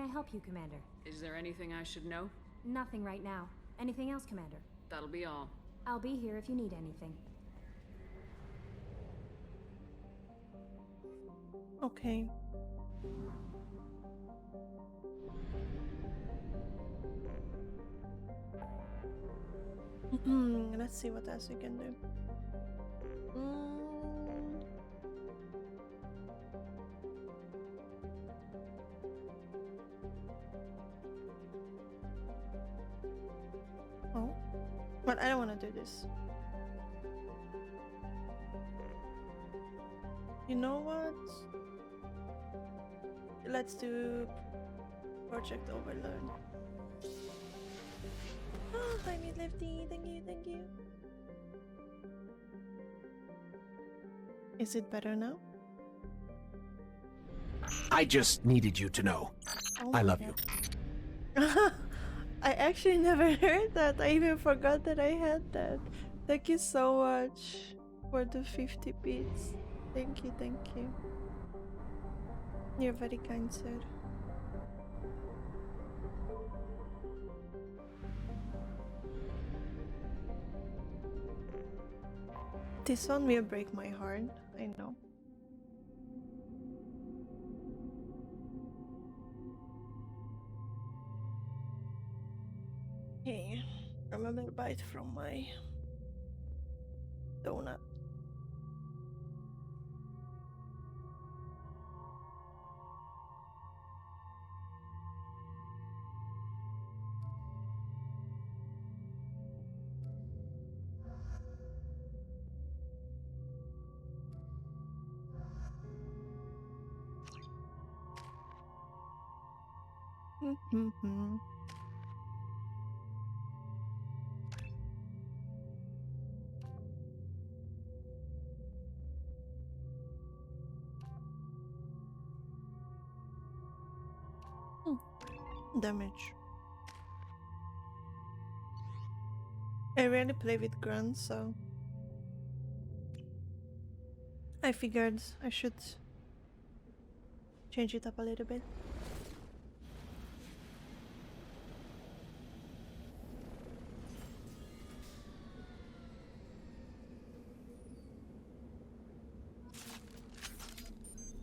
help you, Commander? Is there anything I should know? Nothing right now. Anything else, Commander? That'll be all. I'll be here if you need anything. Okay. Let's see what else we can do. Oh, but I don't want to do this. You know what? Let's do Project Overlord. Oh, hi, Midlifty. Thank you, thank you. Is it better now? I just needed you to know. Oh I my love God. you. I actually never heard that. I even forgot that I had that. Thank you so much for the 50 bits. Thank you, thank you. You're very kind, sir. This one will break my heart, I know. Hey, another bite from my donut. Damage. I rarely play with grunts, so I figured I should change it up a little bit.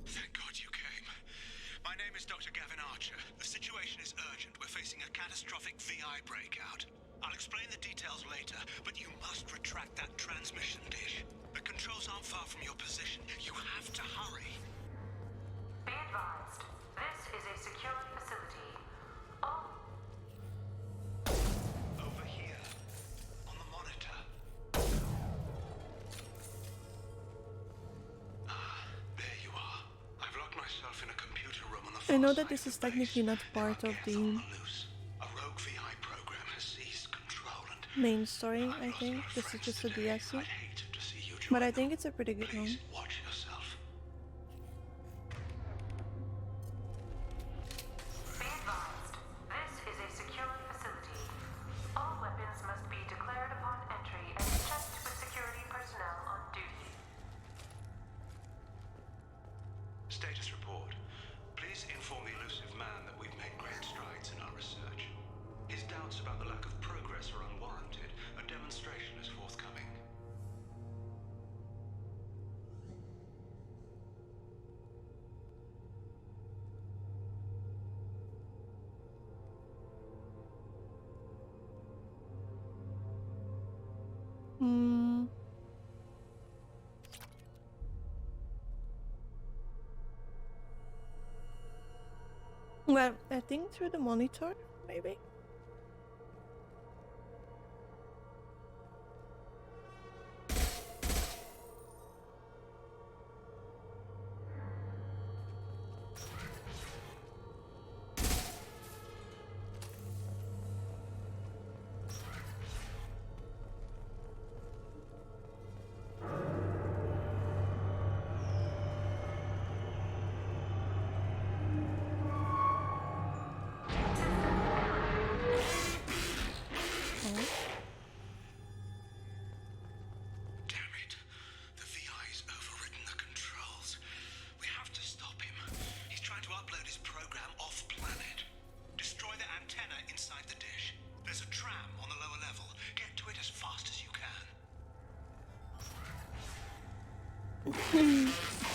Thank God you came. My name is Dr. Gavin Archer. The situation is urgent. We're facing a catastrophic VI breakout. I'll explain the details later, but you must retract that transmission dish. The controls aren't far from your position. You have to hurry. Be advised, this is a secure facility. All Over here, on the monitor. Ah, there you are. I've locked myself in a computer room on the far I know side that this is of the technically base. not part There of are the gas on loose. A rogue VI program has seized control and main story, I I've lost think. my This is friends just a today. DLC. I'd hate to see you But I join think them. it's a pretty good Please one. watch yourself. be advised, this is a secure facility. All weapons must be declared upon entry and checked with security personnel on duty. Status report. Please inform the elusive man that we've made great strides in our research. His doubts about the lack of progress are unwarranted. A demonstration is forthcoming. Well, I think through the monitor, maybe.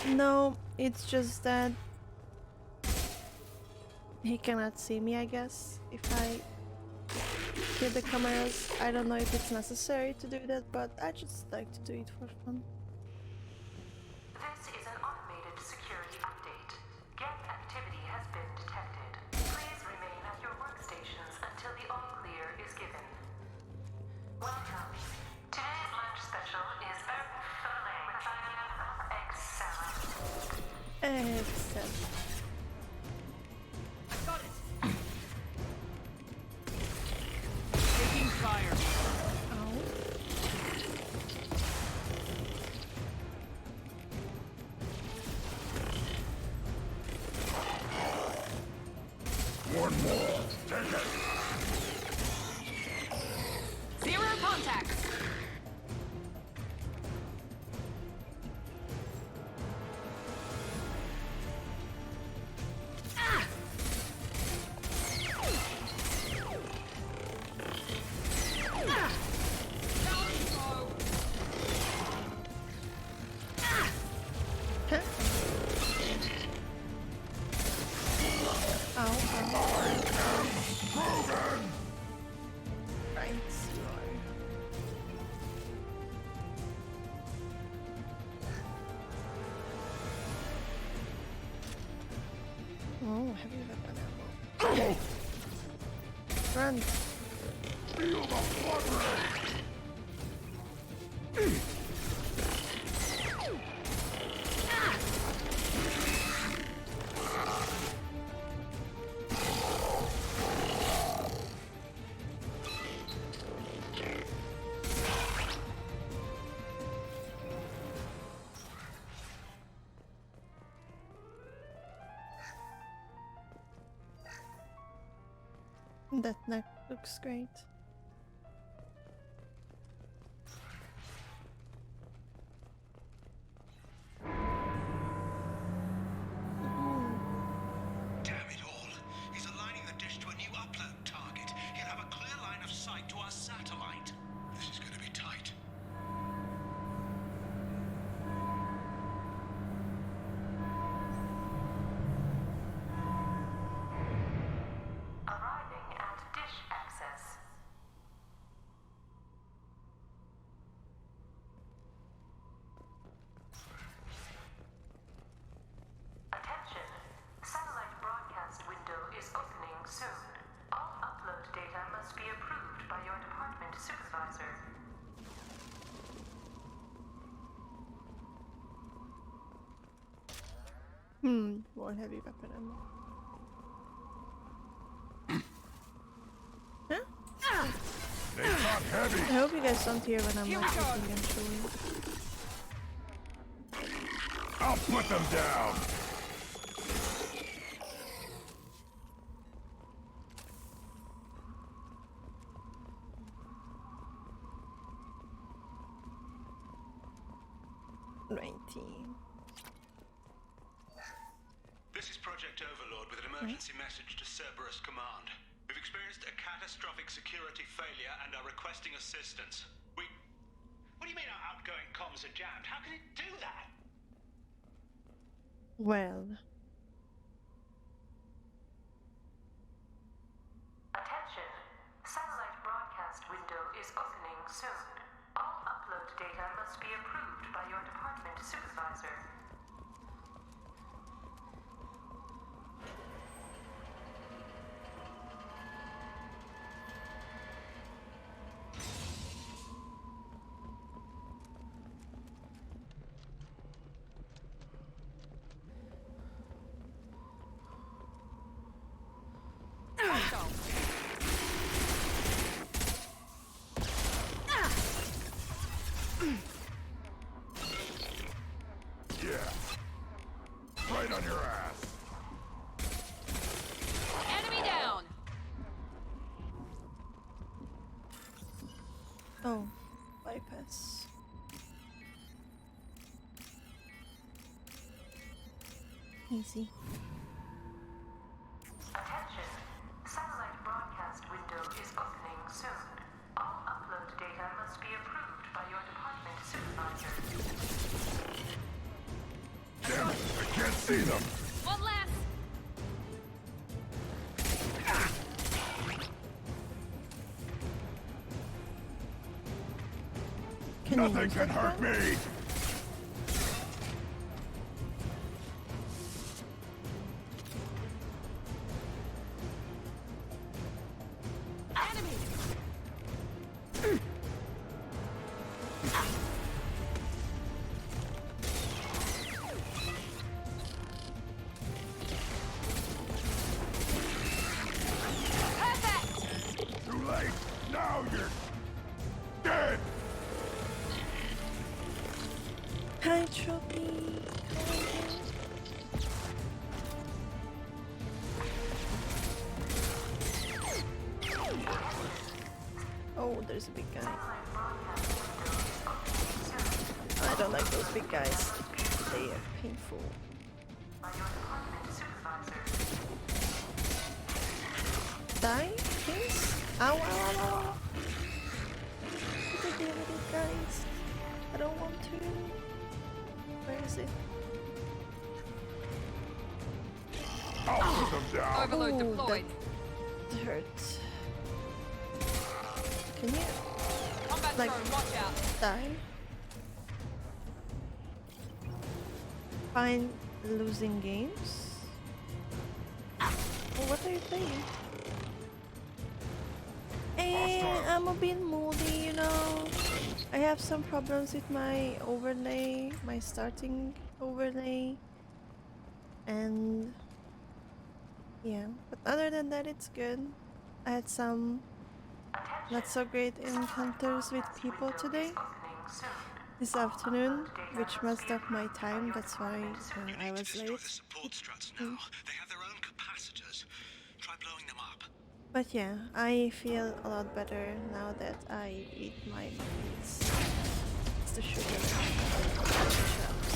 No, it's just that he cannot see me, I guess, if I hit the cameras. I don't know if it's necessary to do that, but I just like to do it for fun. This is an automated security update. Geth activity has been detected. Please remain at your workstations until the all-clear is given. Welcome. Today's lunch special is Earth Filet with egg salad. Excellent. I got it. Taking fire. Ow. One more. Take it. Zero contacts. Ow. Right. Oh, heavy weapon ammo. Run. Feel the blood red. That neck looks great. Damn it all. He's aligning the dish to a new upload target. He'll have a clear line of sight to our satellite. This is going to be tight. Arriving at dish access. Attention! Satellite broadcast window is opening soon. All upload data must be approved by your department supervisor. More heavy weapon ammo. They got heavy. I hope you guys don't hear when I'm like looking and showing. I'll put them down. This is Project Overlord with an emergency message to Cerberus Command. We've experienced a catastrophic security failure and are requesting assistance. What do you mean our outgoing comms are jammed? How can it do that? Well, Attention! Satellite broadcast window is opening soon. All upload data must be approved by your department supervisor. Yeah. Right on your ass. Enemy down. oh, bypass. Easy. Attention! Satellite broadcast window is opening soon. All upload data must be approved by your department supervisor. See them. One less. Can you Nothing use can that hurt gun? me. Enemy. Perfect. Too late. Now you're dead. Hi, Trophy. Oh, there's a big guy. I don't like those big guys. They are painful. Die, please? Ow, ow, ow, ow. Look at the other big guys. I don't want to. Where is it? I'll put them down. Overload Ooh, deployed. That hurts. Can you Combat like- drone, watch out. die? Fine losing games? Oh, what are you playing? I'm a bit moody, you know. I have some problems with my overlay, my starting overlay. And yeah, but other than that, it's good. I had some not so great encounters with people today, this afternoon, which messed up my time. That's why I was Destroy the late. support struts now. They have their own capacitors. Try blowing them up. But yeah, I feel a lot better now that I eat my muffins. It's the sugar.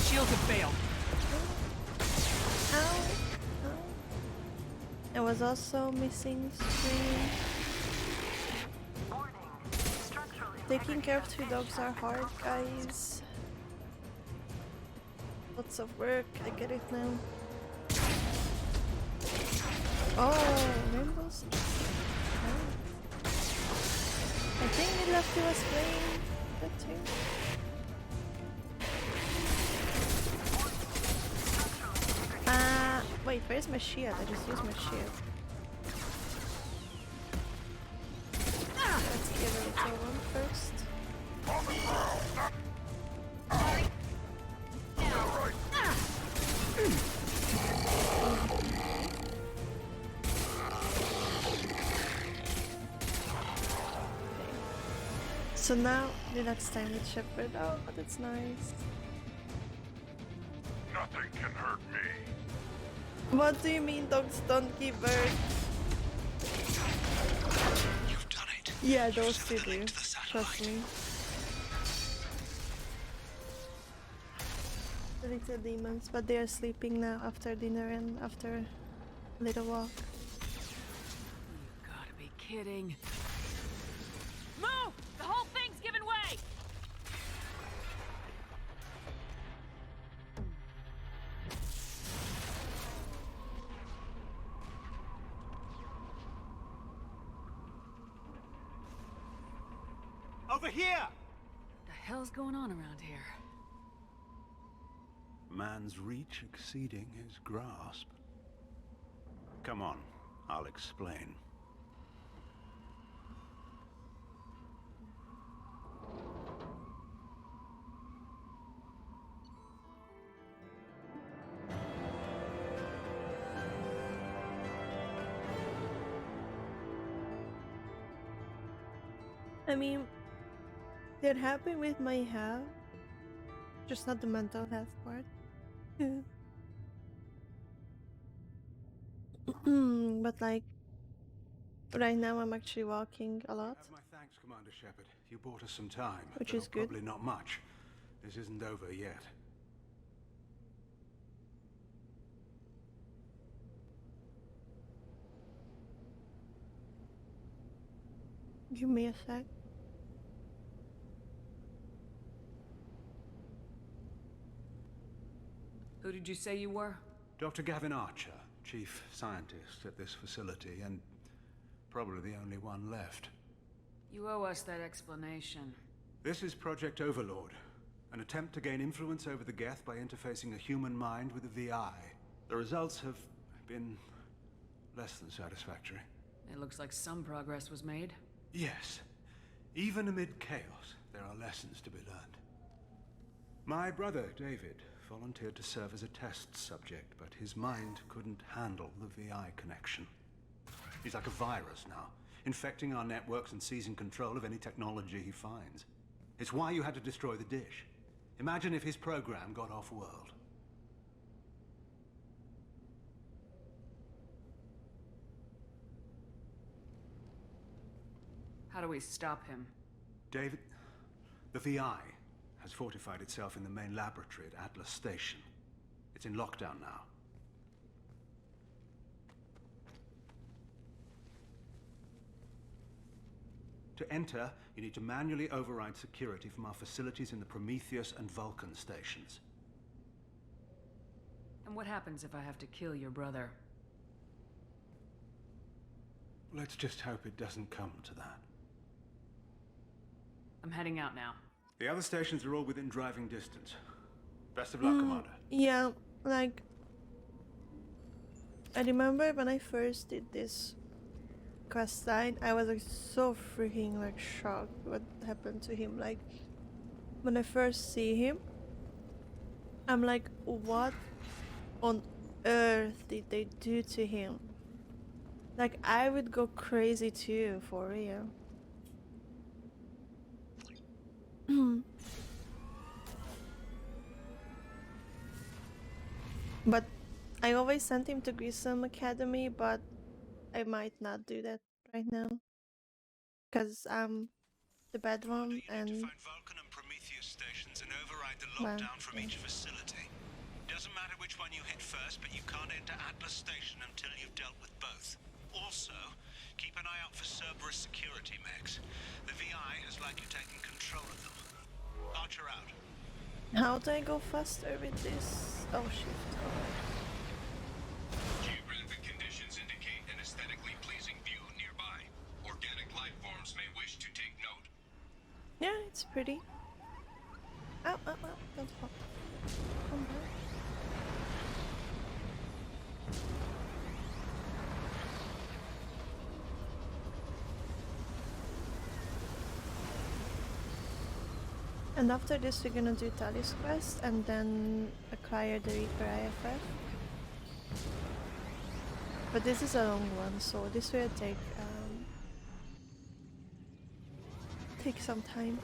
Shields have failed. Ow! Ow. I was also missing screen. Taking care of 2 dogs are hard, guys. Lots of work, I get it now. Oh, rainbows. Oh. I think we left was playing that too. Wait, where's my shield? I just used my shield. Let's get a little one first. So now the next time with Shepherd. Oh, that's nice. Nothing can hurt me. What do you mean dogs don't give birth? You've done it. Yeah, those Send two the link do. to the Trust satellite. me. The little demons, but they are sleeping now after dinner and after a little walk. You gotta be kidding. Move! The whole thing's giving way! Over here! What the hell's going on around here? Man's reach exceeding his grasp. Come on, I'll explain. I mean, they're happy with my health, just not the mental health part. But like, right now I'm actually walking a lot. Have my thanks, Commander Shepard. You bought us some time. Which though is good. Probably not much. This isn't over yet. Give me a sec. Who did you say you were? Dr. Gavin Archer, chief scientist at this facility, and probably the only one left. You owe us that explanation. This is Project Overlord, an attempt to gain influence over the Geth by interfacing a human mind with a VI. The results have been less than satisfactory. It looks like some progress was made. Yes. Even amid chaos, there are lessons to be learned. My brother, David, volunteered to serve as a test subject, but his mind couldn't handle the VI connection. He's like a virus now, infecting our networks and seizing control of any technology he finds. It's why you had to destroy the dish. Imagine if his program got off-world. How do we stop him? David, the VI has fortified itself in the main laboratory at Atlas Station. It's in lockdown now. To enter, you need to manually override security from our facilities in the Prometheus and Vulcan stations. And what happens if I have to kill your brother? Let's just hope it doesn't come to that. I'm heading out now. The other stations are all within driving distance. Best of luck, Commander. Yeah, like... I remember when I first did this quest line, I was like so freaking like shocked what happened to him. Like, when I first see him, I'm like, what on earth did they do to him? Like, I would go crazy too, for real. But I always sent him to Grissom Academy, but I might not do that right now. Because I'm the bad one, and... You need to find Vulcan and Prometheus stations and override the Well, lockdown from yeah. each facility. Doesn't matter which one you hit first, but you can't enter Atlas Station until you've dealt with both. Also, keep an eye out for Cerberus security mechs. The VI has likely taken control of them. Archer out. How do I go faster with this? Oh, shift. Geographic conditions indicate an aesthetically pleasing view nearby. Organic life forms may wish to take note. Yeah, it's pretty. Ow, ow, ow, don't fall. Come back. And after this we're gonna do Talis quest and then acquire the Reaper IFF. But this is a long one, so this will take some time.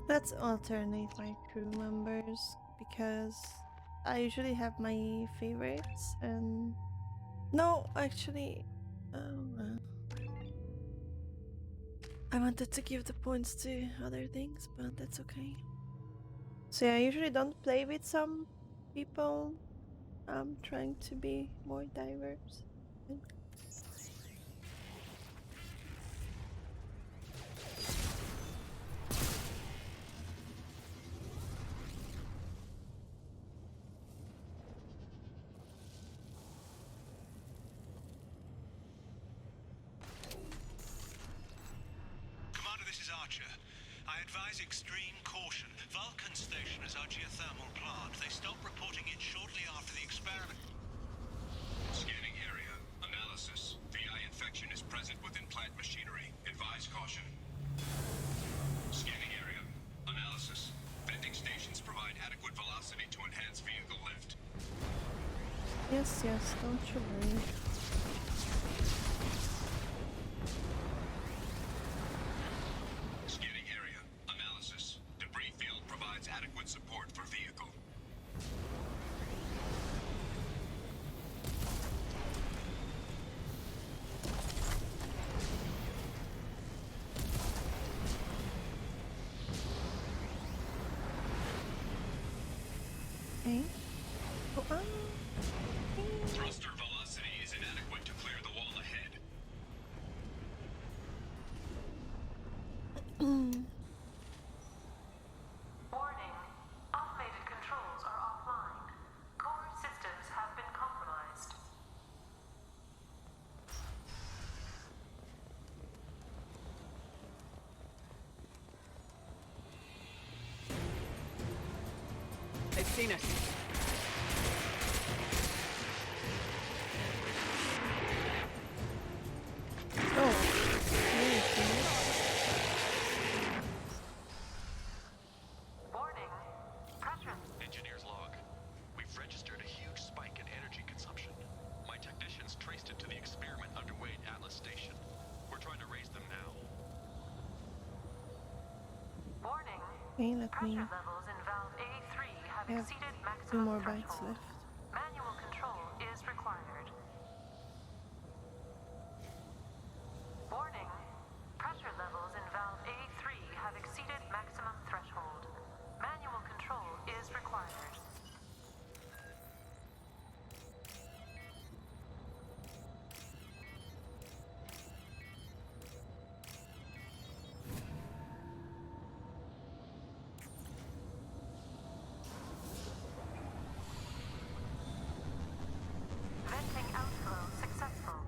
Let's alternate my crew members because I usually have my favorites and no, actually, I wanted to give the points to other things, but that's okay. So yeah, I usually don't play with some people. I'm trying to be more diverse. Commander, this is Archer. I advise extreme caution. Vulcan Station is our geothermal plant. They stopped reporting it shortly after the experiment. Scanning area. Analysis. VI infection is present within plant machinery. Advise caution. Scanning area. Analysis. Vending stations provide adequate velocity to enhance vehicle lift. Yes, yes, don't you worry. Scanning area. Analysis. Debris field provides adequate support for vehicle. Thruster velocity is inadequate to clear the wall ahead. Warning. Automated controls are offline. Core systems have been compromised. They've seen us. Warning. Pressure. Engineer's log. We've registered a huge spike in energy consumption. My technicians traced it to the experiment underway at Atlas Station. We're trying to raise them now. Warning. Okay, let me. Pressure levels in valve A3 have I have exceeded 2 maximum more bites threshold. left. Manual control is required. Warning. Pressure levels in valve A3 have exceeded maximum threshold. Manual control is required. Venting outflow successful.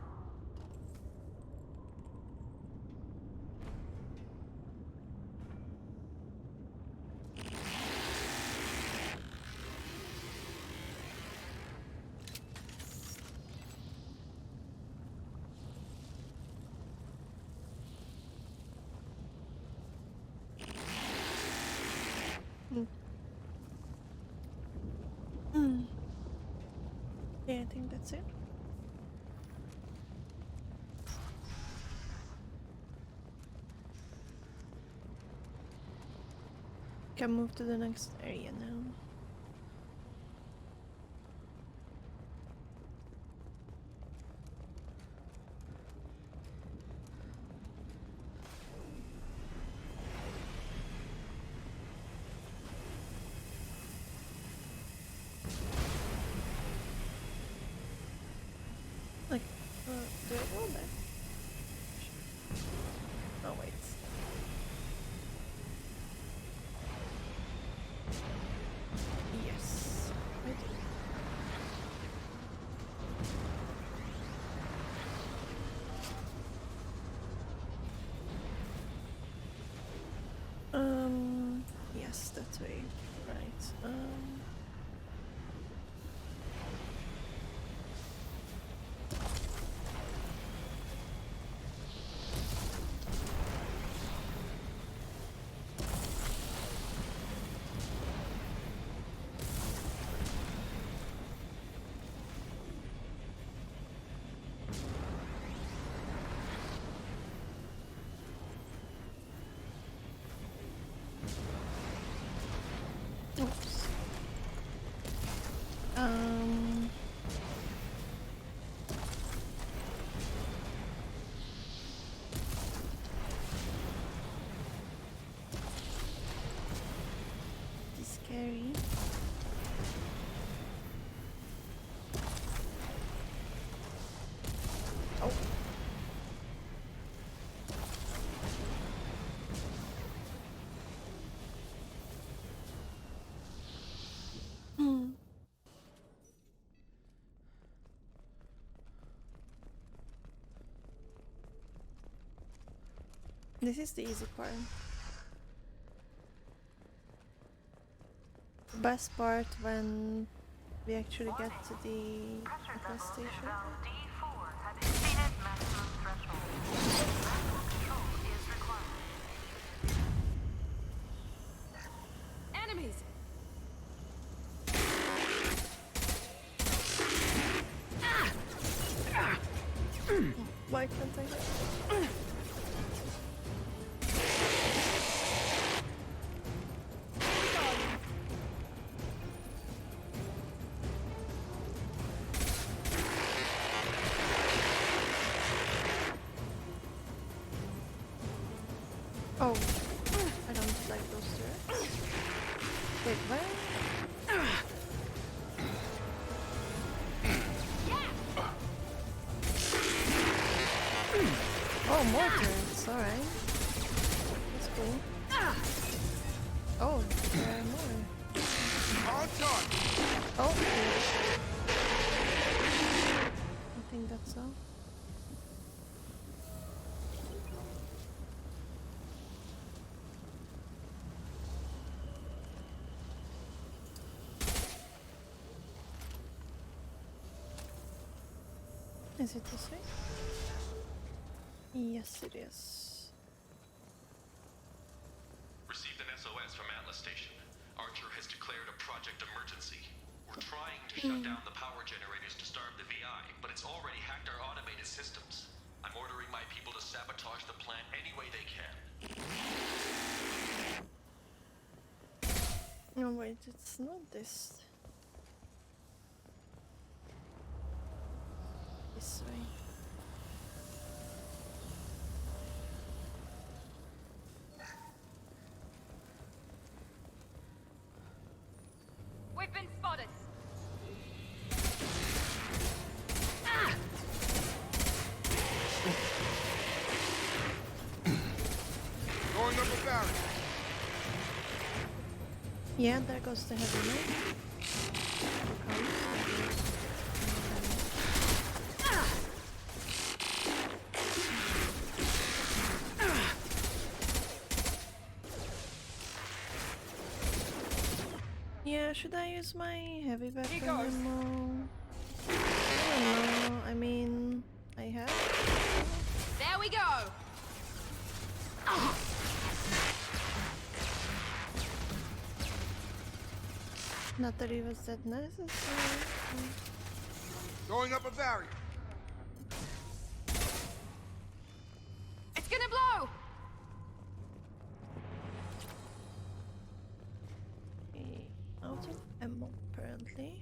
Yeah, I think that's it. Can move to the next area now. Like, do I go back? Oh wait. Yes, I do. Yes, that way. Right. Oops. It's scary. Oh. This is the easy part. The best part when we actually get to the Pressure gas levels in station. valve D4 have exceeded maximum threshold. Manual control is required. Enemies! Why can't I hit? Oh, I don't like those turrets. Wait, what? Oh, more turrets, alright. That's cool. Oh, there are more. On target. Oh, I think that's all. Is it this way? Yes, it is. Received an SOS from Atlas Station. Archer has declared a project emergency. We're trying to shut down the power generators to starve the VI, but it's already hacked our automated systems. I'm ordering my people to sabotage the plant any way they can. No, wait, it's not this. This way. We've been spotted. Going up a barrier. Yeah, there goes the heavy knife. Yeah, should I use my heavy weapon ammo? I don't know. I mean, I have. There we go. Not that it was that necessary. Going up a barrier. It's gonna blow. Out of ammo, apparently.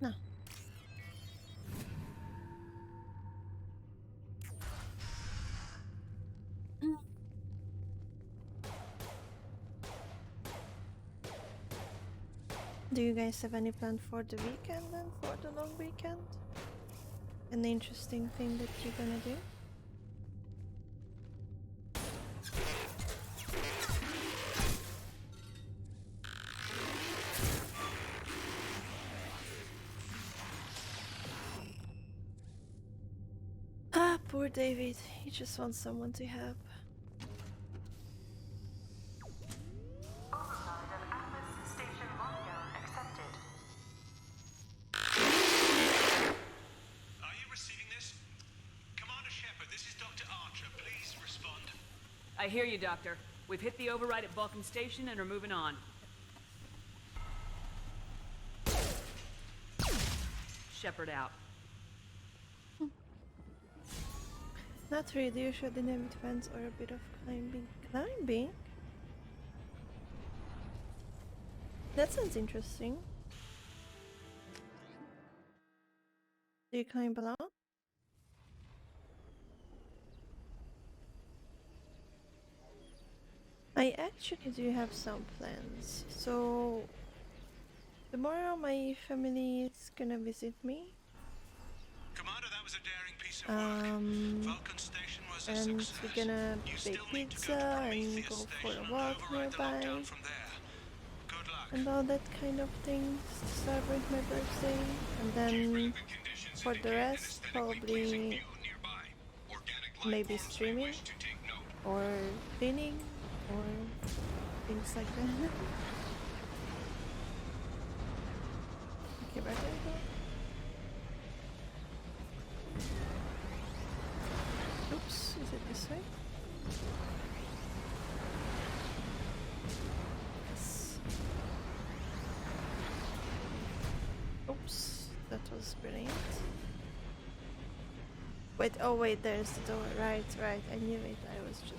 No. Do you guys have any plan for the weekend then? For the long weekend? An interesting thing that you're gonna do? Ah, poor David. He just wants someone to help. Override of Atlas Station lockdown accepted. Are you receiving this? Commander Shepard, this is Dr. Archer. Please respond. I hear you, Doctor. We've hit the override at Vulcan Station and are moving on. Shepard out. Not really, usual dynamic fence or a bit of climbing. Climbing? That sounds interesting. Do you climb along? I actually do have some plans. So tomorrow my family is gonna visit me. Commander, that was a daring piece of work. Vulcan Station was a And success. we're gonna You bake still need to pizza go to and Prometheus go for Station a and walk override the nearby lockdown from there. Good luck. and all that kind of things to celebrate my birthday. And then for the rest, probably maybe streaming or cleaning or things like that. Okay, where do I go? Oops, is it this way? Yes. Oops, that was brilliant. Wait, oh wait, there's the door. Right, right. I knew it. I was just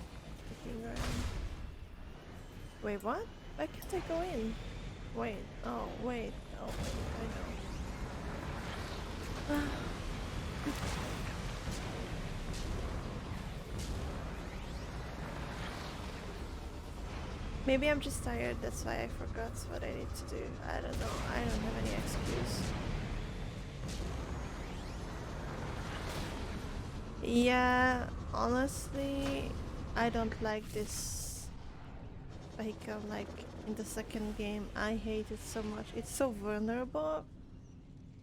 looking around. Wait, what? Why can't I go in? Wait, oh wait, oh I know. Maybe I'm just tired, that's why I forgot what I need to do. I don't know, I don't have any excuse. Yeah, honestly, I don't like this vehicle like in the second game. I hate it so much. It's so vulnerable.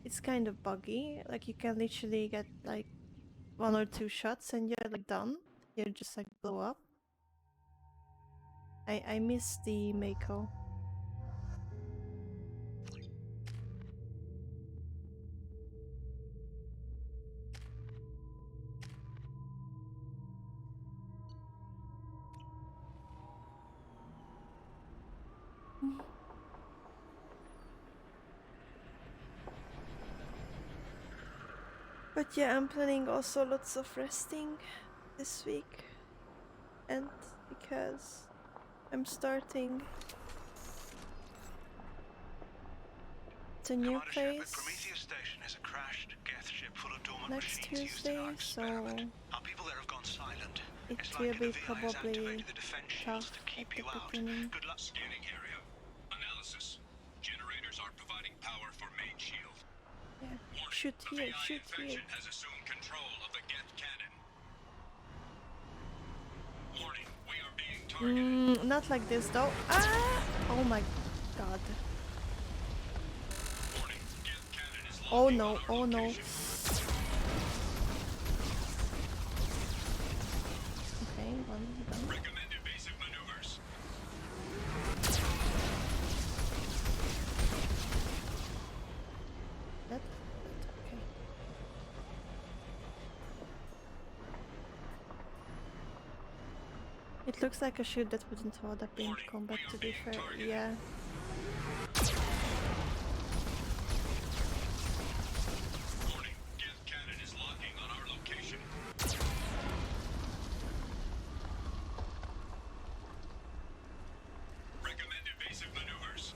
It's kind of buggy. Like you can literally get like 1 or 2 shots and you're like done. You just like blow up. I miss the Mako. But yeah, I'm planning also lots of resting this week. And because I'm starting the new Commander Shepard, place Prometheus Station is a crashed Geth ship full of dormant next machines used in Tuesday, our so experiment. Our people there have gone silent. it It's will likely be the VI has probably activated the defense shields tough to at keep the you out. beginning. Good luck. Scanning area. Analysis. Generators are providing power for main shield. Yeah, Warning. shoot The here, VI shoot here. infection has assumed control of the Geth cannon. Warning. We are being targeted. Not like this though. Ah! Oh my god. Warning. Geth cannon is Oh locking no, on our oh no. location. Okay, one done. Recommend evasive maneuvers. That, okay. It looks like a shield that wouldn't hold up in combat, to be fair. Yeah. Warning. Geth cannon is locking on our location. Recommend evasive maneuvers.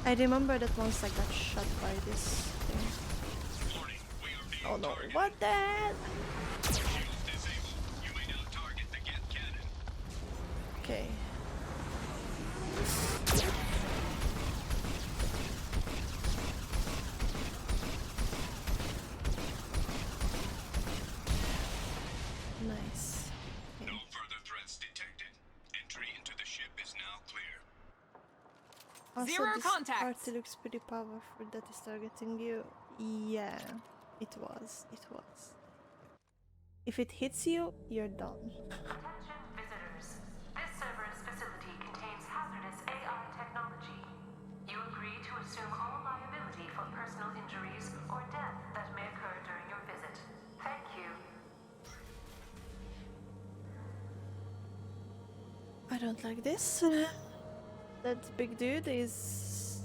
I remember that once I got shot by this thing. Warning. We are being Oh no, targeted. what the hell? Shields disabled. You may now target the Geth cannon. Okay. Nice. No further threats detected. Entry into the ship is now clear. Also, Zero this contacts. party looks pretty powerful that is targeting you. Yeah, it was. It was. If it hits you, you're done. Attention visitors. This server's facility contains hazardous AI technology. You agree to assume all liability for personal injuries or death that may occur during your visit. Thank you. I don't like this. That big dude is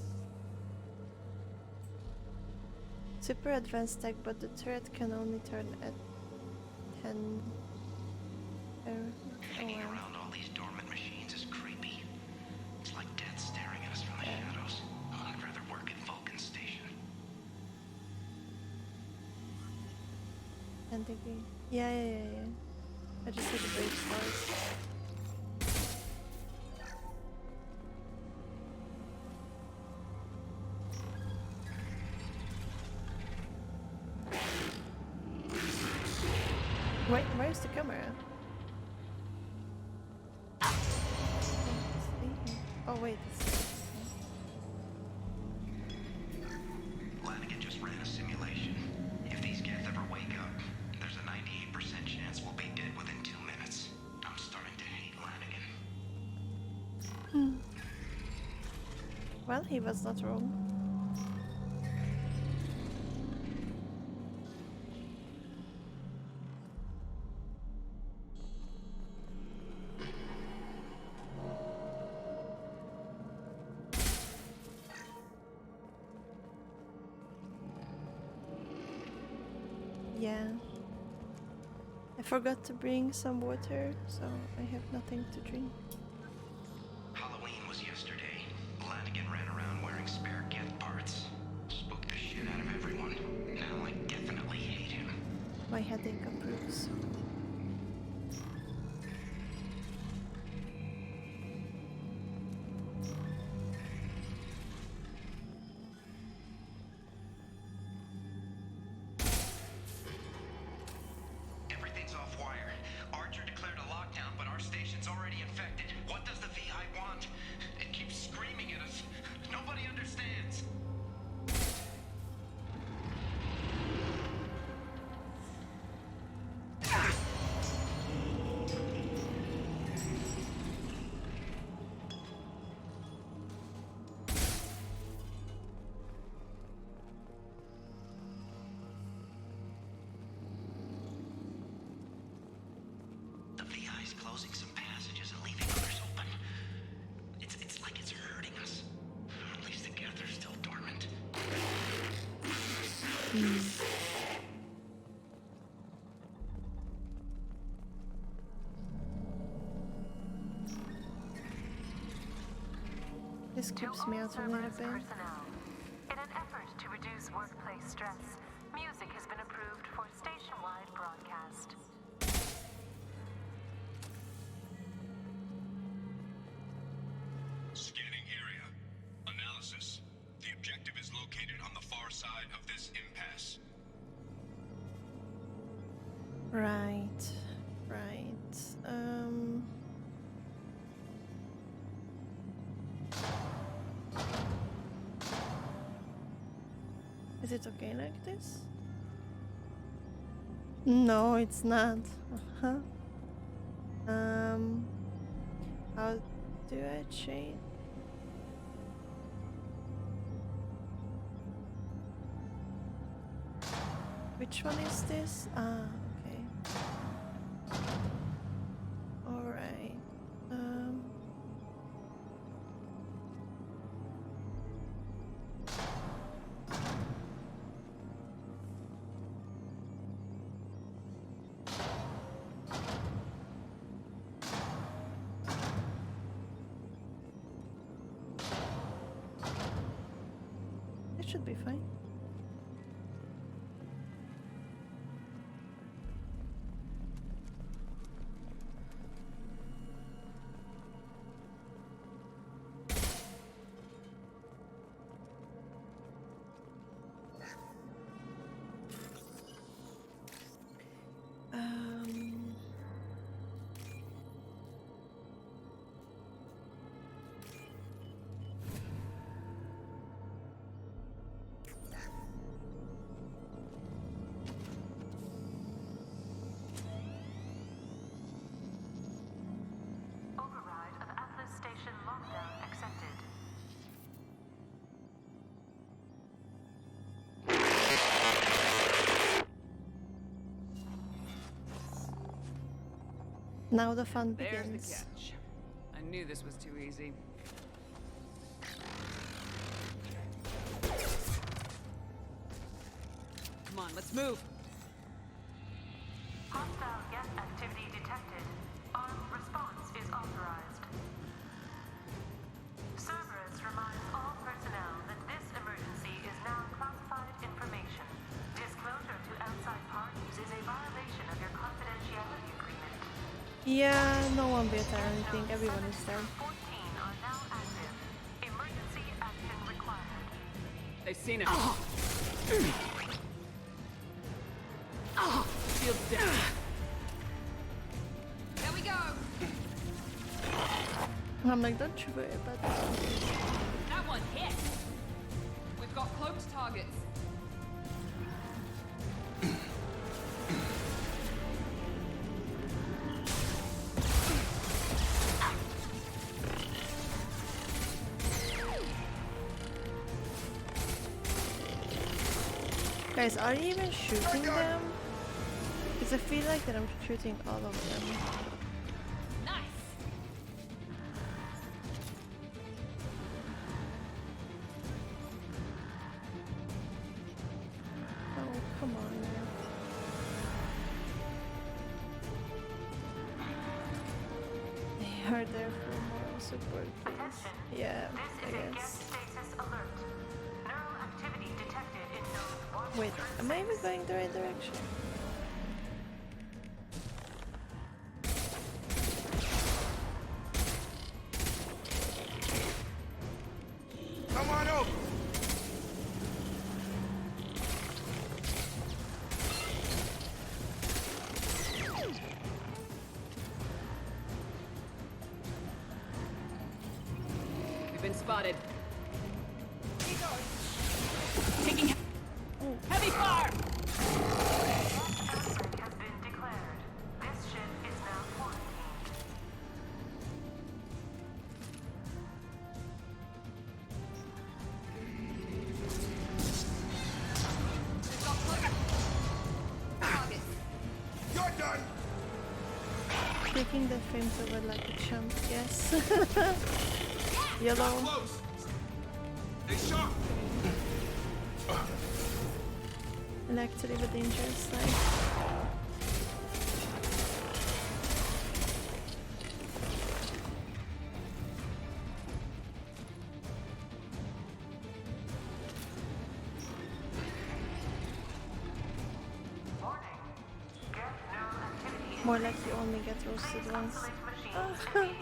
super advanced tech, but the turret can only turn at 10. Hanging around all these dormant machines is creepy. It's like death staring at us from the shadows. Oh, I'd rather work at Vulcan's station. And again. Yeah. I just see the brave stars. Wait, where's the camera? Oh wait, Lanigan just ran a simulation. If these Geth ever wake up, there's a 98% chance we'll be dead within 2 minutes. I'm starting to hate Lanigan. well, he was not wrong. Yeah. I forgot to bring some water, so I have nothing to drink. Halloween was yesterday. Lanigan ran around wearing spare Geth parts. Spooked the shit out of everyone. Now I definitely hate him. My headache approves. Everything's off wire. Archer declared a lockdown, but our station's already infected. What does the VI want? It keeps screaming at us. Nobody understands. The VI's closing some passages and leaving others open. It's like it's hurting us. At least the Geth are still dormant. This creeps me out a little bit. Personnel. In an effort to reduce workplace stress, music has been approved for station-wide broadcast. Scanning area. Analysis. The objective is located on the far side of this impasse. Right, right. Is it okay like this? No, it's not. Uh-huh. How do I change? Which one is this? Ah, okay. Alright. It should be fine. Override of Atlas Station lockdown accepted. Now the fun There's the begins. catch. I knew this was too easy. Come on, let's move. Hostile Geth activity detected. Armed response is authorized. Cerberus reminds all personnel that this emergency is now classified information. Disclosure to outside parties is a violation of your confidentiality agreement. Yeah, no one better, I think everyone is there. 14 are now active. Emergency action required. They've seen it. Shields down. There we go. I'm like, don't you worry about that. That one hit. We've got cloaked targets. Guys, are you even shooting them? Because I feel like that I'm shooting all of them. Nice. Oh, come on. are there for moral support, please. Attention. Yeah, This I is a guess. guest stasis alert. Neural activity detected in node 1 Wait, through am I even 6. going the right direction? Come on over. We've been spotted. Taking heavy fire! Outbreak has been declared. This ship is now quarantined. You're done. Taking the frames over like a chump, yes. Yellow. Close. Stay sharp. And actually the dangerous side. Warning. Get neural activity in More like you only get roasted once. isolate machines immediately.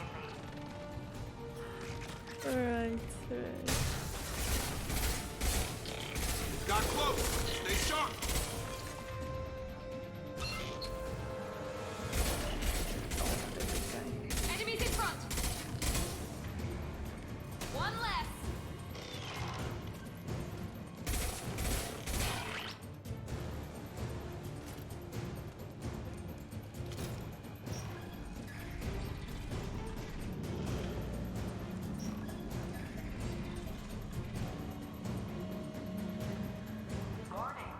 Right, right. Got close. Stay sharp. Enemies in front! One less! Warning.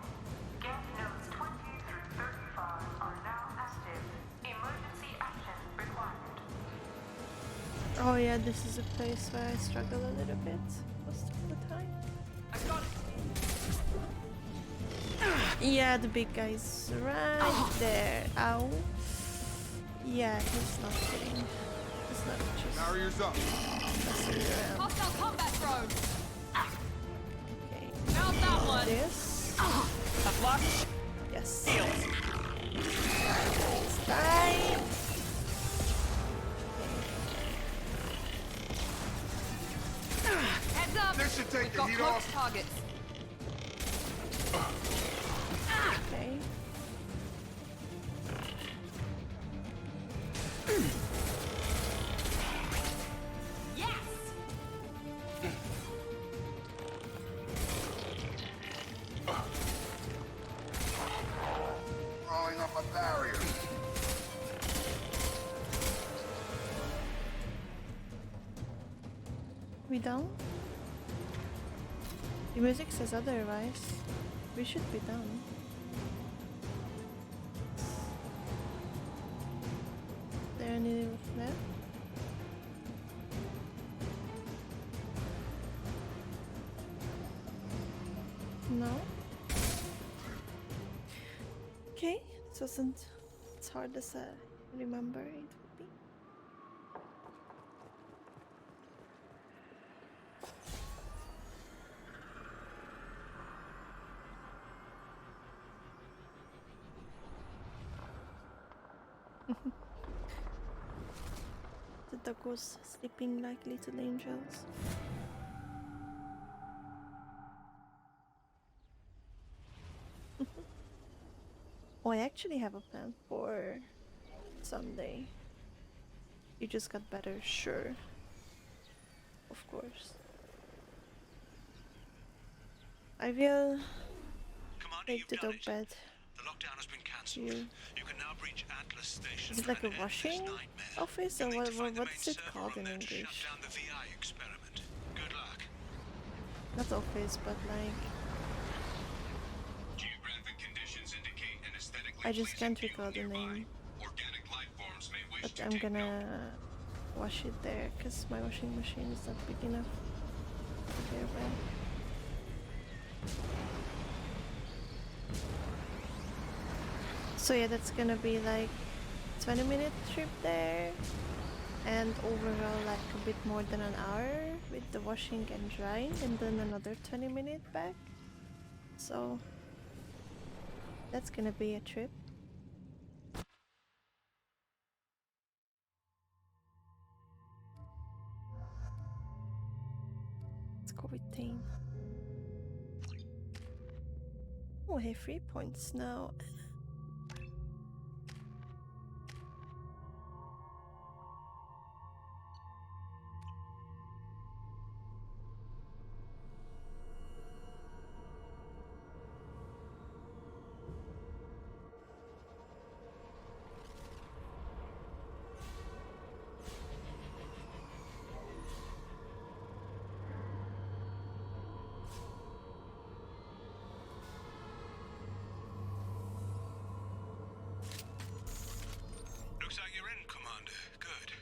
Get nodes 20 through 35 are now active. Emergency action required. Oh yeah, this is a place where I struggle a little bit most of the time. I got it! Yeah, the big guy's right there. Ow. Yeah, he's not kidding. He's not just Barriers up. messing around. Hostile combat drone! Okay. Found that one! This. That's locked. Yes. Die. Heads up! This should take We've the got heat close off. targets. Okay. Yes! Throwing up a barrier. We done? The music says otherwise. We should be done. Is there any left? No? Okay, this wasn't as hard as I remember it would be. The dog was sleeping like little angels. Oh, I actually have a plan for someday. You just got better, sure. Of course. I will Commander, take you've the done dog it. bed. The lockdown has been cancelled. You. You can now breach Atlas Station. Is it like a and end this washing nightmare. office You'll or need to find the what main is it server called in room there to English? shut down the VI experiment. Good luck. Not office, but like Geographic conditions indicate an aesthetically I just pleasing can't view recall the nearby. name. Organic life forms may wish But to I'm take note. gonna wash it there because my washing machine is not big enough. Okay, well. So yeah, that's gonna be like 20-minute trip there. and overall like a bit more than an hour with the washing and drying, and then another 20-minute back. So that's gonna be a trip. Let's go with Tame. Oh, I have 3 points now. Looks like you're in, Commander. Good.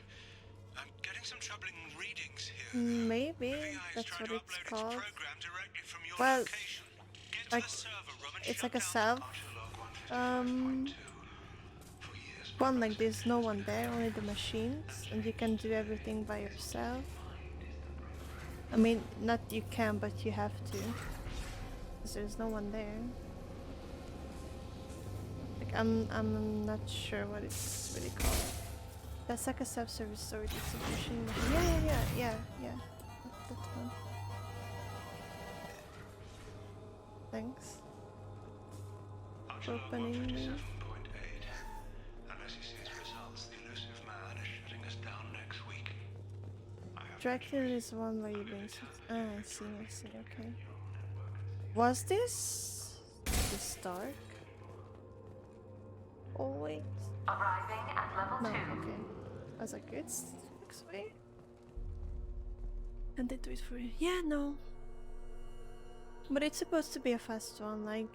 I'm getting some troubling readings here. Maybe that's what it's called. Well, like it's like a self one, like there's no one there, only the machines, and you can do everything by yourself. I mean, not you can, but you have to, because there's no one there. Like I'm not sure what it's really called. That's like a self-service storage distribution machine. Yeah. That's one. Thanks for opening me. Unless he sees results, the elusive man is shutting us down next week. Dracula is one where you bring I see, okay. Was this the Stark? Oh wait. Arriving at level No, 2. okay. I was like, it's next way. And they do it for you. Yeah, no. But it's supposed to be a fast one, like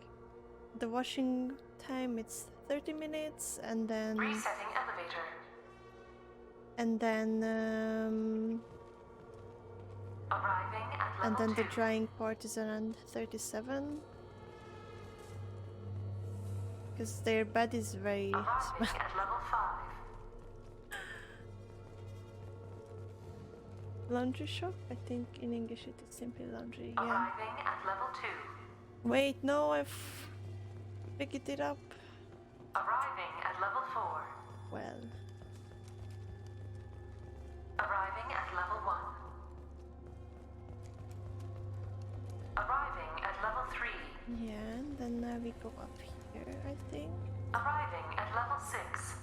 the washing time it's 30 minutes and then Resetting elevator. and then Arriving at level and then 2. the drying part is around 37. Because their bed is very Arriving small. at level 5. Laundry shop? I think in English it is simply laundry, yeah. Arriving at level 2. Wait, no, I've picked it up. Arriving at level 4. Well, Arriving at level 1. Arriving at level 3. yeah, and then we go up here, I think. Arriving at level 6.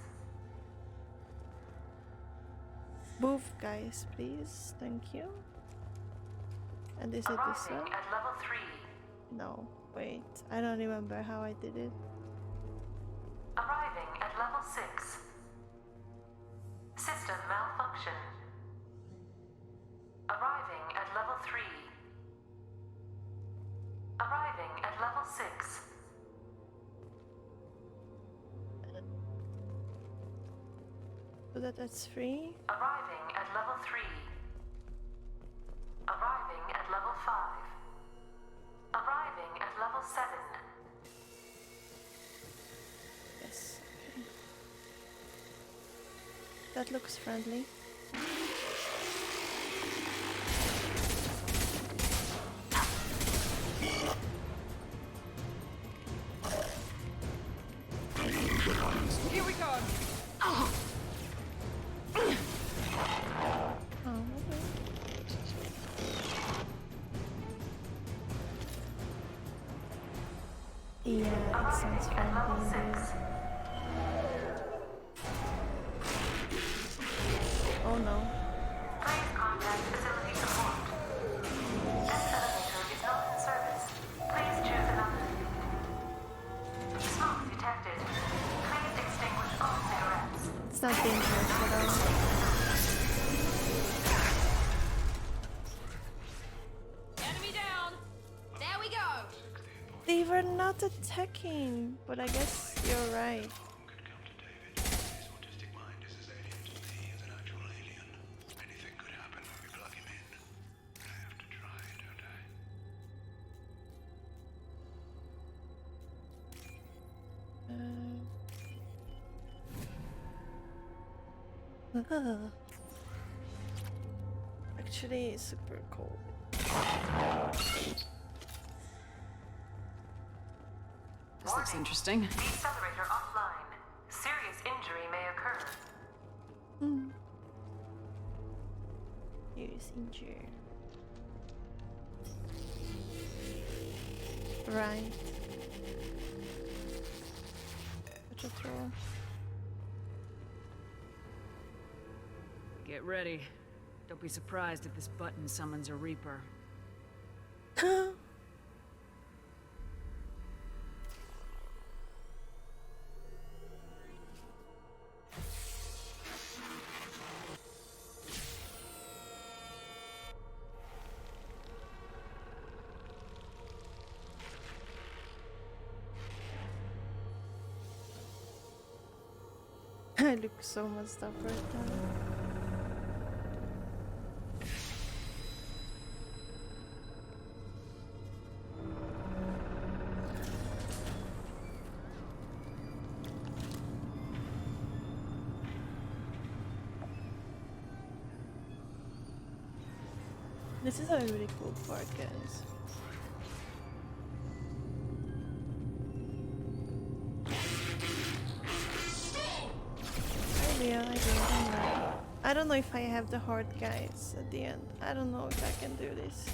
Move, guys, please. Thank you. And is it this Arriving one? at level 3. No, wait. I don't remember how I did it. Arriving at level 6. System malfunction. Arriving at level 3. Arriving at level 6. So that's 3. Arriving at level 3. Arriving at level 5. Arriving at level 7. Yes. Okay. That looks friendly. Here we go. Oh, okay. Yeah, it sounds Arriving at level friendly. 6. Oh no. Please contact facility support. This elevator is not in service. Please choose another. Smoke detected. Please extinguish all cigarettes. It's not dangerous at all. Enemy down. There we go. They were not attacking, but I guess you're right. Could come to David. His autistic mind is as alien to me as an actual alien. Anything could happen when we plug him in. I have to try, don't I? actually super cold. This looks interesting. Decelerator offline. Serious injury may occur. Serious injury. Right. Patrol. Get ready. Don't be surprised if this button summons a Reaper. I look so messed up right now. This is a really cool part, guys. I don't know if I have the hard guys at the end. I don't know if I can do this.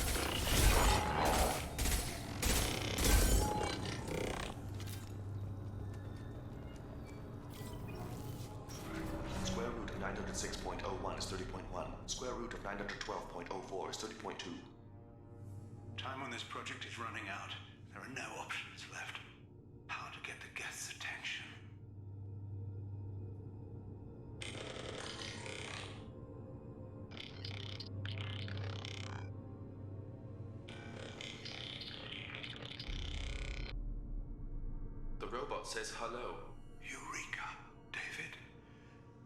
Square root of 906.01 is 30.1. Square root of 912.04 is 30.2. Time on this project is running out. There are no options left. How to get the guests' attention? The robot says hello. Eureka, David.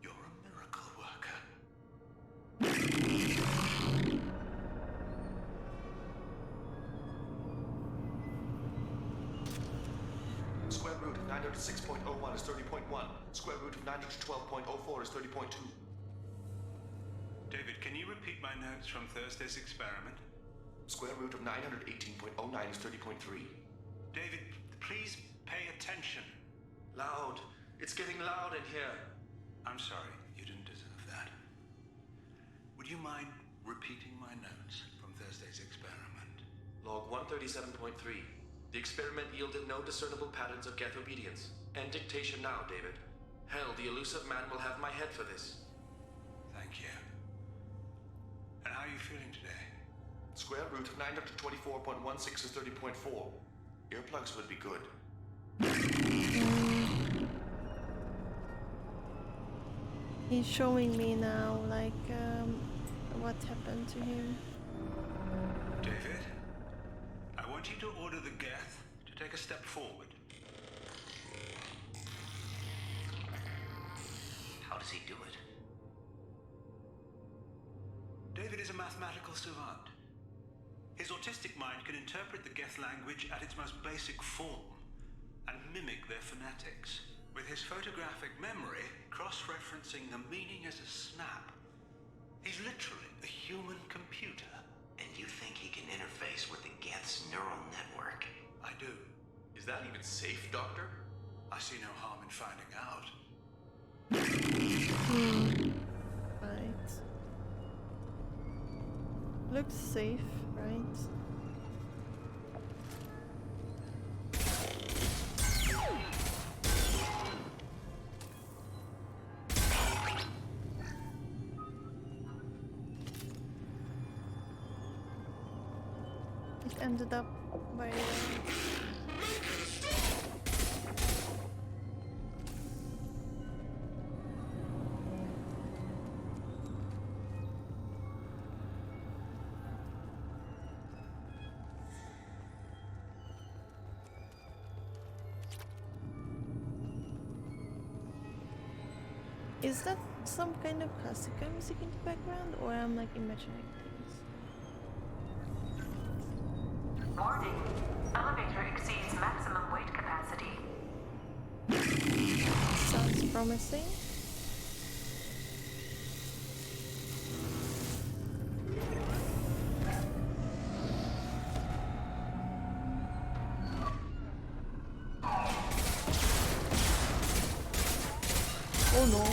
You're a miracle worker. Square root of 906.01 is 30.1. Square root of 912.04 is 30.2. David, can you repeat my notes from Thursday's experiment? Square root of 918.09 is 30.3. David, please pay attention. Loud. It's getting loud in here. I'm sorry, you didn't deserve that. Would you mind repeating my notes from Thursday's experiment? Log 137.3. The experiment yielded no discernible patterns of geth obedience. End dictation now, David. Hell, the elusive man will have my head for this. Thank you. And how are you feeling today? Square root of 924.16 is 30.4. Earplugs would be good. He's showing me now, like, what happened to him. David, I want you to order the geth to take a step forward. How does he do it? David is a mathematical savant. His autistic mind can interpret the geth language at its most basic form and mimic their phonetics, with his photographic memory cross-referencing the meaning as a snap. He's literally a human computer. And you think he can interface with the geth's neural network? I do. Is that even safe, Doctor? I see no harm in finding out. Right. Looks safe, right? It ended up by Is that some kind of classical music in the background, or I'm like imagining things? Warning. Elevator exceeds maximum weight capacity. Sounds promising. Oh no.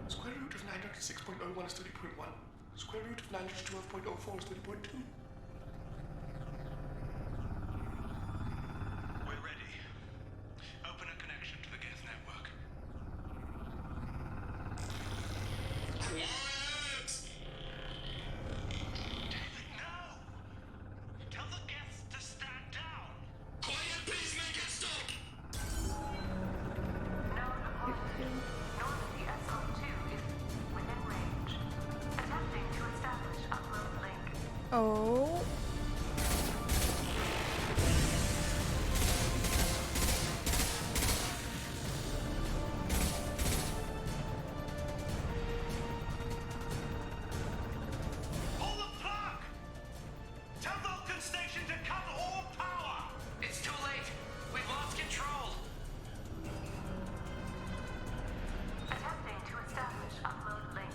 Square root of 906.01 is 30.1. Square root of 912.04 is 30.2. We're ready. Open a connection to the Geth network. David, no! Tell the Geths to stand down! Quiet, please make it stop! Normandy SO2 is within range. Attempting to establish upload link. Oh. Pull the plug! Tell Vulcan Station to cut all power! It's too late. We've lost control. Attempting to establish upload link.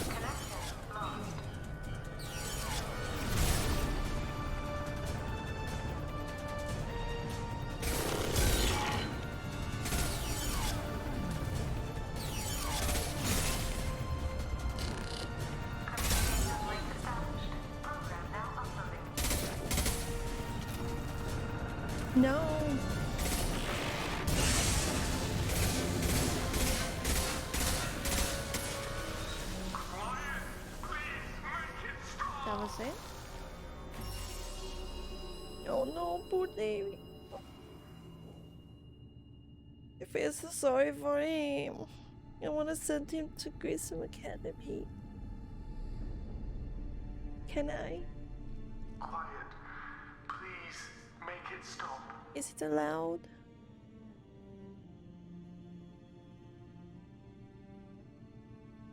Connection lost. Communication link established. Program now uploading. No. That was it? Oh no, poor Davey. I feel so sorry for him. I want to send him to Grissom Academy. Can I? Quiet. Please make it stop. Is it allowed?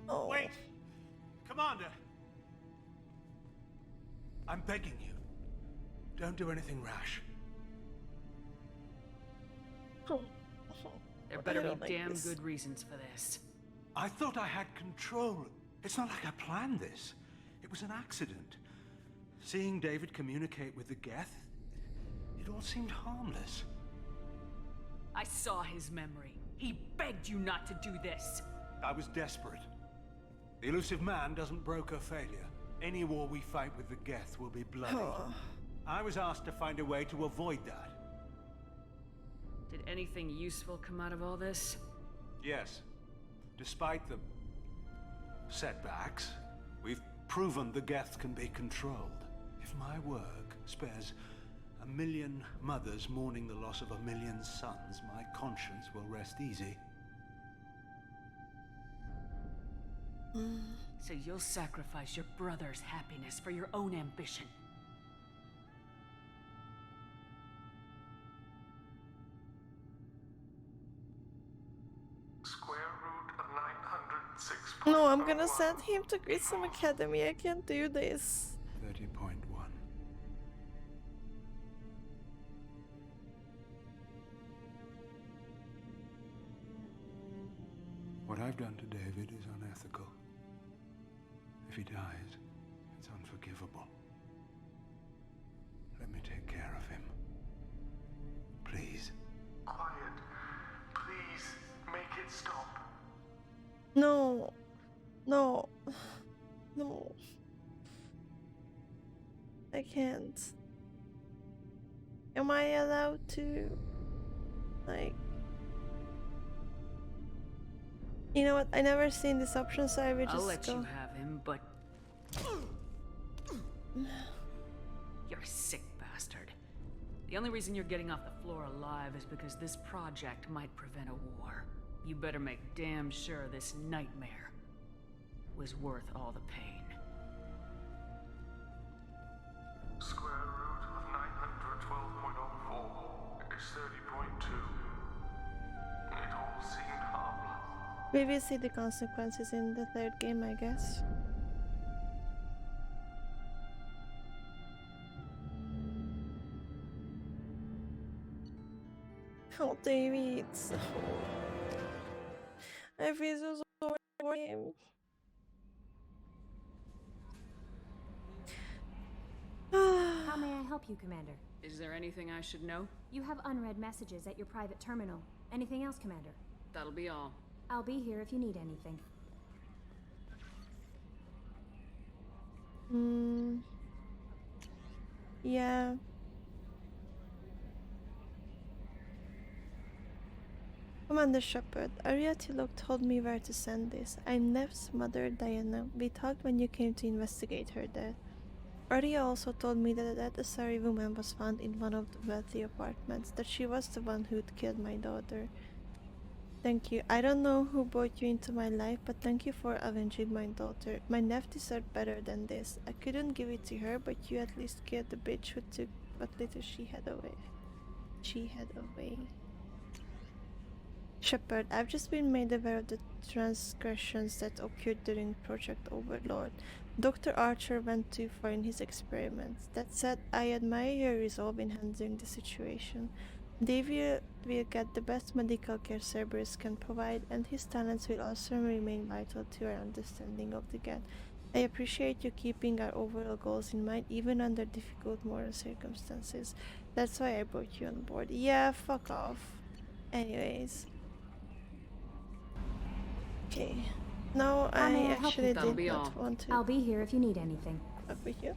Oh. Wait! Commander! I'm begging you. Don't do anything rash. Oh. There I better don't be like damn this. good reasons for this. I thought I had control. It's not like I planned this. It was an accident. Seeing David communicate with the Geth, it all seemed harmless. I saw his memory. He begged you not to do this. I was desperate. The elusive man doesn't broker failure. Any war we fight with the Geth will be bloody. I was asked to find a way to avoid that. Did anything useful come out of all this? Yes. Despite the setbacks, we've proven the Geth can be controlled. If my work spares 1 million mothers mourning the loss of 1 million sons, my conscience will rest easy. So you'll sacrifice your brother's happiness for your own ambition. Square root of 906. No, I'm gonna send him to Grissom Academy. I can't do this. 30.1. What I've done to David is unethical. If he dies, it's unforgivable. Let me take care of him. Please. Quiet. Please make it stop. No. No. No. I can't. Am I allowed to? Like. You know what? I never seen this option, so I will just I'll let go. you have him, but you're a sick bastard. The only reason you're getting off the floor alive is because this project might prevent a war. You better make damn sure this nightmare was worth all the pain. Square root of 912.04 is 30.2. It all seemed harmless. We will see the consequences in the third game, I guess. Oh, David. I feel so sorry for him. How may I help you, Commander? Is there anything I should know? You have unread messages at your private terminal. Anything else, Commander? That'll be all. I'll be here if you need anything. Yeah. Commander Shepard, Ariatilok told me where to send this. I'm Nev's mother, Diana. We talked when you came to investigate her death. Aria also told me that a dead Asari woman was found in one of the wealthy apartments, that she was the one who'd killed my daughter. Thank you. I don't know who brought you into my life, but thank you for avenging my daughter. My Nev deserved better than this. I couldn't give it to her, but you at least killed the bitch who took what little she had away. Shepard, I've just been made aware of the transgressions that occurred during Project Overlord. Dr. Archer went too far in his experiments. That said, I admire your resolve in handling the situation. David will get the best medical care Cerberus can provide, and his talents will also remain vital to our understanding of the Geth. I appreciate you keeping our overall goals in mind, even under difficult moral circumstances. That's why I brought you on board. Yeah, fuck off. Anyways. Okay. No, I actually did not want to. I'll be here if you need anything. Fuck with you.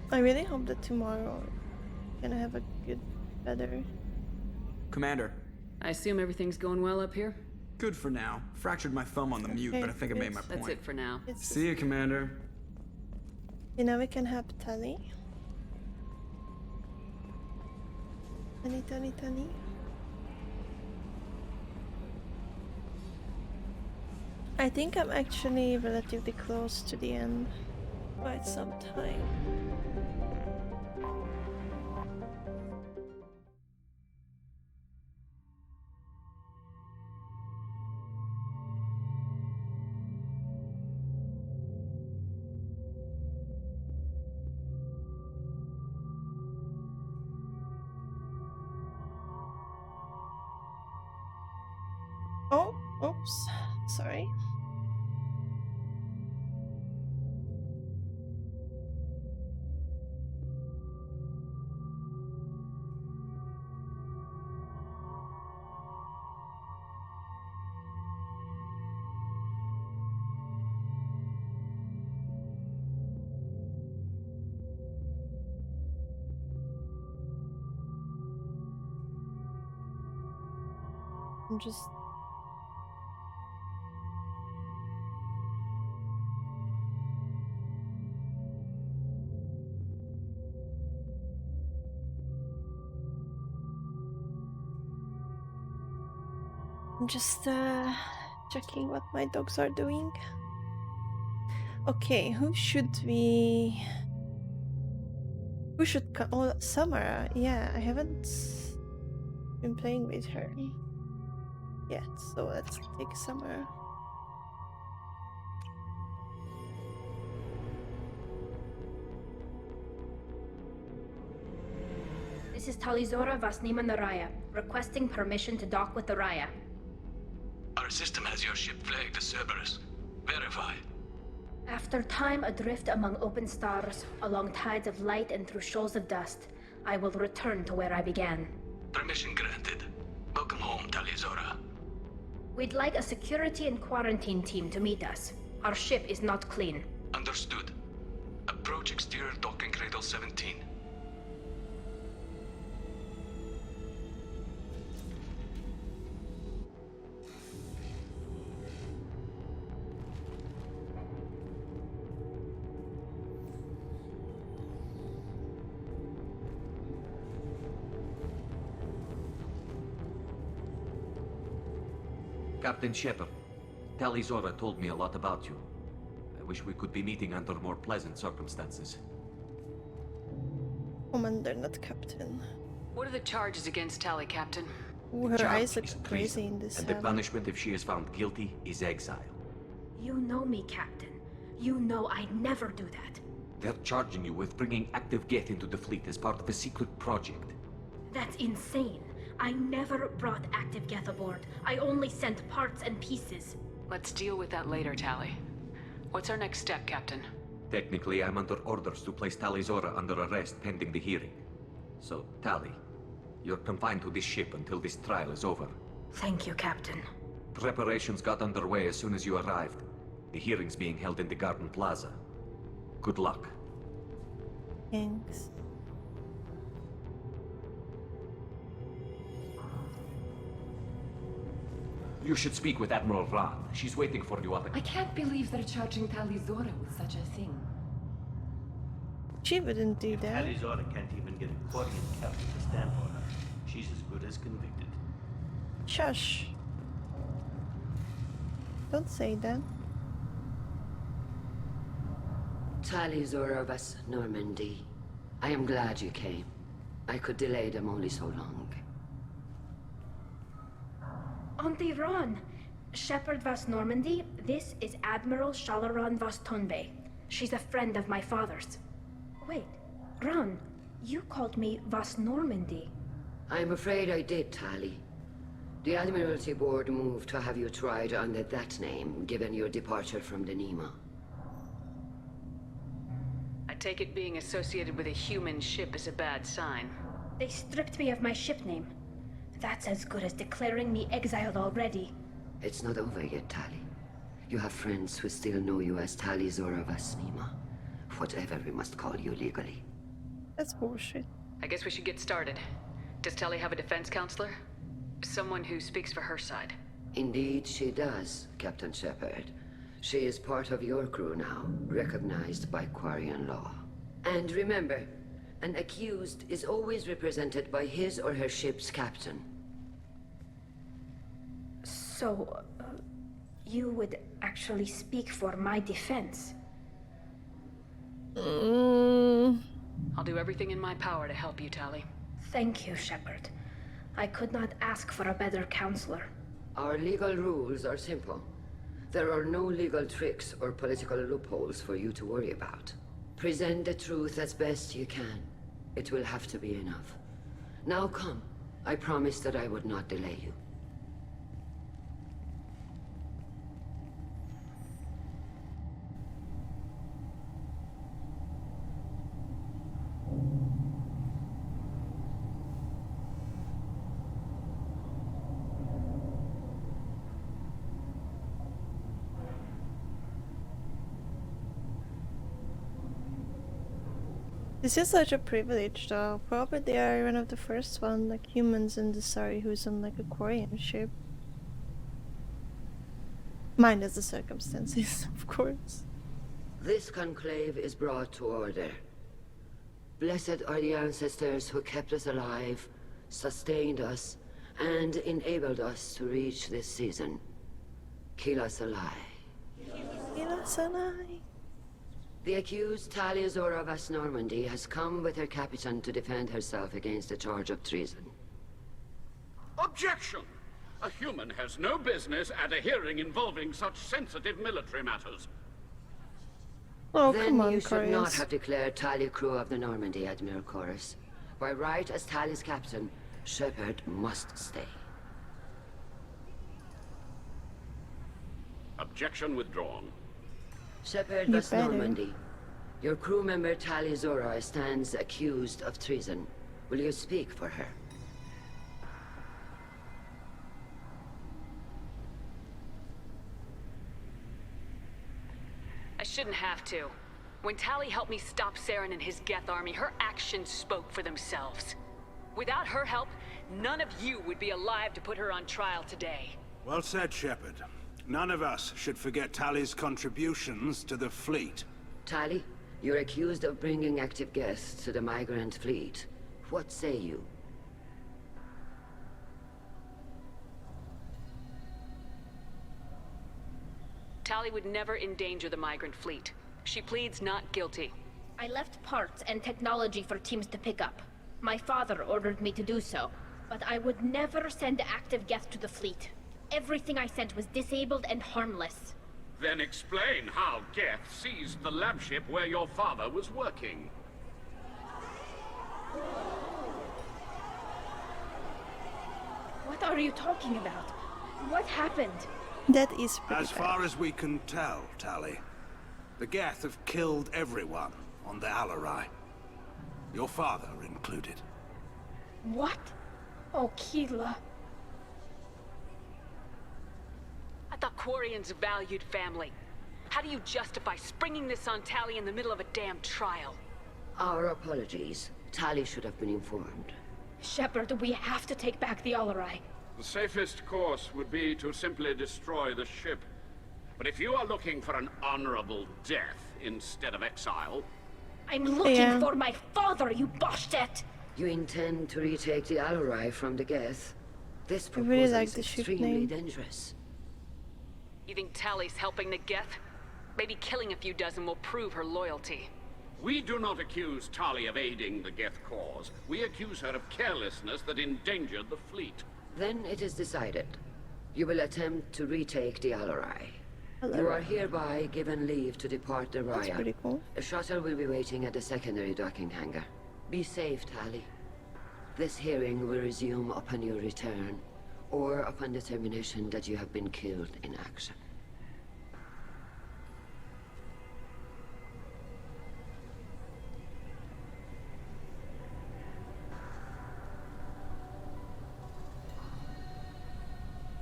I really hope that tomorrow I'm gonna have a good weather. Commander. I assume everything's going well up here? Good for now. Fractured my thumb on the mute, but I think I made my point. That's it for now. See you, Commander. You know we can help Tally. Tally. I think I'm actually relatively close to the end. Quite some time. Oh, oops, sorry. I'm just checking what my dogs are doing. Okay, who should come? Oh, Samara. Yeah, I haven't been playing with her yet, so let's take Samara. This is Talizora Vasnima Naraya, requesting permission to dock with the Raya. Our system has your ship flagged as Cerberus. Verify. After time adrift among open stars, along tides of light and through shoals of dust, I will return to where I began. Permission granted. Welcome home, Talizora. We'd like a security and quarantine team to meet us. Our ship is not clean. Understood. Approach exterior docking cradle 17. Captain Shepard, Talizora told me a lot about you. I wish we could be meeting under more pleasant circumstances. Commander, not captain. What are the charges against Tali, Captain? Ooh, her Charge eyes look is crazy treason, in this and the cell. punishment if she is found guilty is exile. You know me, Captain. You know I'd never do that. They're charging you with bringing active Geth into the fleet as part of a secret project. That's insane. I never brought active Geth aboard. I only sent parts and pieces. Let's deal with that later, Tali. What's our next step, Captain? Technically, I'm under orders to place Tali Zora under arrest pending the hearing. So, Tali, you're confined to this ship until this trial is over. Thank you, Captain. Preparations got underway as soon as you arrived. The hearing's being held in the Garden Plaza. Good luck. Thanks. You should speak with Admiral Rad. She's waiting for you up at... I can't believe they're charging Tali Zora with such a thing. She wouldn't do that. Tali Zora can't even get a Quarian captain to stand for her. She's as good as convicted. Shush. Don't say that. Tali Zora Vas Normandy. I am glad you came. I could delay them only so long. Auntie Ron! Shepherd Vas Normandy, this is Admiral Shalaron Vas Tonbe. She's a friend of my father's. Wait, Ron, you called me Vas Normandy. I'm afraid I did, Tali. The Admiralty Board moved to have you tried under that name, given your departure from the Nima. I take it being associated with a human ship is a bad sign. They stripped me of my ship name. That's as good as declaring me exiled already. It's not over yet, Tali. You have friends who still know you as Tali Zora Vas Nima. Whatever we must call you legally. That's bullshit. I guess we should get started. Does Tali have a defense counselor? Someone who speaks for her side? Indeed she does, Captain Shepard. She is part of your crew now, recognized by Quarian law. And remember, an accused is always represented by his or her ship's captain. So, you would actually speak for my defense? I'll do everything in my power to help you, Tali. Thank you, Shepard. I could not ask for a better counselor. Our legal rules are simple. There are no legal tricks or political loopholes for you to worry about. Present the truth as best you can. It will have to be enough. Now come. I promised that I would not delay you. This is such a privilege though. Probably they are one of the first one, like humans in the Sari who's on like a Quarian ship. Minus the circumstances, of course. This conclave is brought to order. Blessed are the ancestors who kept us alive, sustained us, and enabled us to reach this season. Kila Salai. Kila Salai. The accused Tali Zora Vas Normandy has come with her captain to defend herself against a charge of treason. Objection! A human has no business at a hearing involving such sensitive military matters. Oh, then come on, you should not Corius. have declared Tali crew of the Normandy, Admiral Chorus. By right as Tali's captain, Shepard must stay. Objection withdrawn. Shepard You Vas better. Normandy, your crew member Tali Zora stands accused of treason. Will you speak for her? I shouldn't have to. When Tali helped me stop Saren and his Geth army, her actions spoke for themselves. Without her help, none of you would be alive to put her on trial today. Well said, Shepard. None of us should forget Tali's contributions to the fleet. Tali, you're accused of bringing active Geth to the migrant fleet. What say you? Tali would never endanger the migrant fleet. She pleads not guilty. I left parts and technology for teams to pick up. My father ordered me to do so, but I would never send active Geth to the fleet. Everything I sent was disabled and harmless. Then explain how Geth seized the lab ship where your father was working. What are you talking about? What happened? That is pretty As far as we can tell, Tali, the Geth have killed everyone on the Alarai. Your father included. What? Oh, Keela. I thought Quarians valued family. How do you justify springing this on Tali in the middle of a damn trial? Our apologies. Tali should have been informed. Shepard, we have to take back the Alarai. The safest course would be to simply destroy the ship. But if you are looking for an honorable death instead of exile... I'm looking for my father, you bastet! You intend to retake the Alarai from the Geth? This I really proposal like is the ship extremely name. dangerous. You think Tali's helping the Geth? Maybe killing a few dozen will prove her loyalty. We do not accuse Tali of aiding the Geth cause. We accuse her of carelessness that endangered the fleet. Then it is decided. You will attempt to retake the Alarai. You are hereby given leave to depart the That's Raya. pretty cool. A shuttle will be waiting at the secondary docking hangar. Be safe, Tali. This hearing will resume upon your return, or upon determination that you have been killed in action.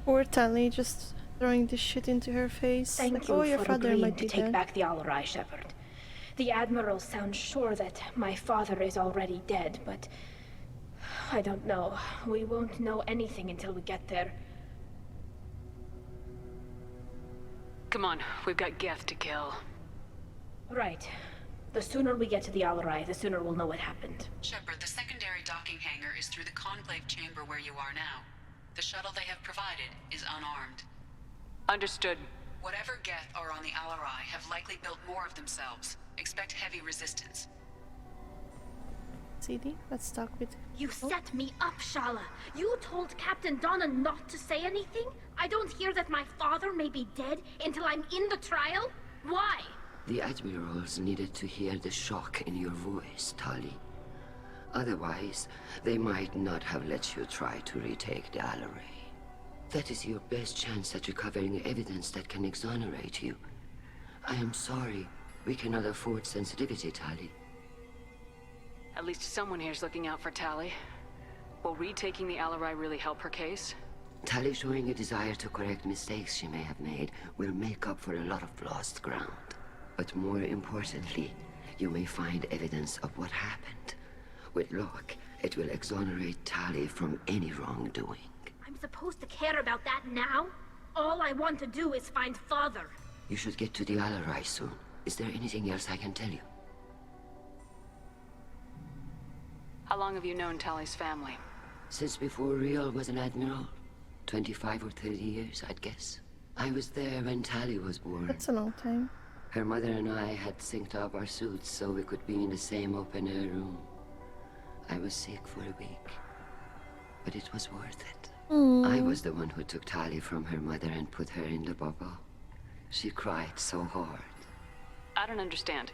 Poor Tali just throwing this shit into her face. Thank like, you oh, your for father agreeing might to be take dead. back the Alarai, Shepard. The Admiral sounds sure that my father is already dead, but... I don't know. We won't know anything until we get there. Come on, we've got Geth to kill. Right. The sooner we get to the Alarai, the sooner we'll know what happened. Shepard, the secondary docking hangar is through the Conclave chamber where you are now. The shuttle they have provided is unarmed. Understood. Whatever Geth are on the Alarai have likely built more of themselves. Expect heavy resistance. CD, let's talk with... You set me up, Shala. You told Captain Donna not to say anything? I don't hear that my father may be dead until I'm in the trial? Why? The Admirals needed to hear the shock in your voice, Tali. Otherwise, they might not have let you try to retake the Alarai. That is your best chance at recovering evidence that can exonerate you. I am sorry. We cannot afford sensitivity, Tali. At least someone here's looking out for Tali. Will retaking the Alarai really help her case? Tali showing a desire to correct mistakes she may have made will make up for a lot of lost ground. But more importantly, you may find evidence of what happened. With luck, it will exonerate Tali from any wrongdoing. I'm supposed to care about that now? All I want to do is find father. You should get to the Alarai soon. Is there anything else I can tell you? How long have you known Tali's family? Since before Riel was an admiral. 25 or 30 years, I'd guess. I was there when Tali was born. That's a long time. Her mother and I had synced up our suits so we could be in the same open-air room. I was sick for a week, but it was worth it. I was the one who took Tali from her mother and put her in the bubble. She cried so hard. I don't understand.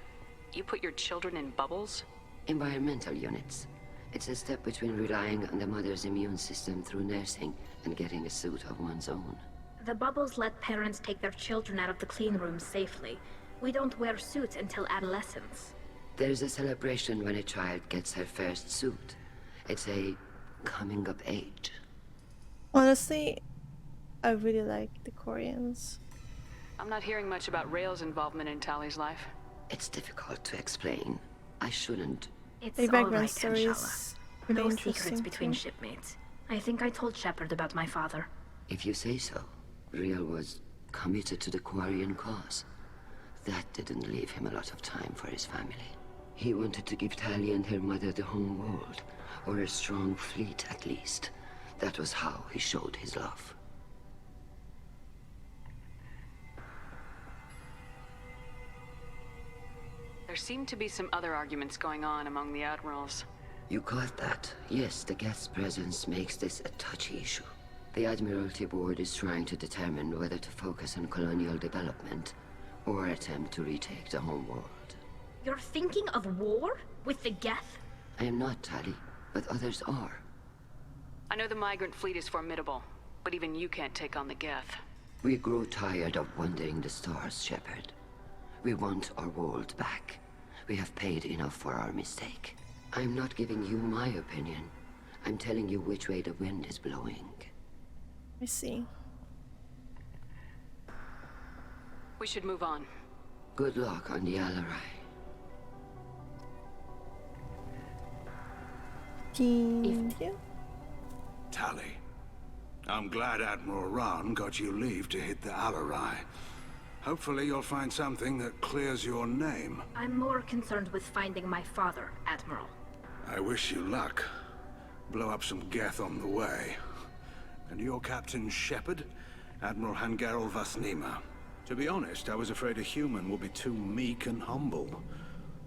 You put your children in bubbles? Environmental units. It's a step between relying on the mother's immune system through nursing and getting a suit of one's own. The bubbles let parents take their children out of the clean rooms safely. We don't wear suits until adolescence. There's a celebration when a child gets her first suit. It's a coming of age. Honestly, I really like the Koreans. I'm not hearing much about Rael's involvement in Tali's life. It's difficult to explain. I shouldn't. It's Their all background right, story Anshala. is No really secrets interesting between too. shipmates. I think I told Shepard about my father. If you say so. Riel was committed to the Quarian cause. That didn't leave him a lot of time for his family. He wanted to give Tali and her mother the home world, or a strong fleet at least. That was how he showed his love. There seem to be some other arguments going on among the admirals. You caught that? Yes, the guest's presence makes this a touchy issue. The Admiralty Board is trying to determine whether to focus on colonial development or attempt to retake the homeworld. You're thinking of war? With the Geth? I am not, Tali, but others are. I know the migrant fleet is formidable, but even you can't take on the Geth. We grow tired of wandering the stars, Shepard. We want our world back. We have paid enough for our mistake. I'm not giving you my opinion. I'm telling you which way the wind is blowing. I see. We should move on. Good luck on the Alarai. Thank you. Tali, I'm glad Admiral Rahn got you leave to hit the Alarai. Hopefully you'll find something that clears your name. I'm more concerned with finding my father, Admiral. I wish you luck. Blow up some Geth on the way. And your Captain Shepard? Admiral Hangarel Vasnima. To be honest, I was afraid a human would be too meek and humble.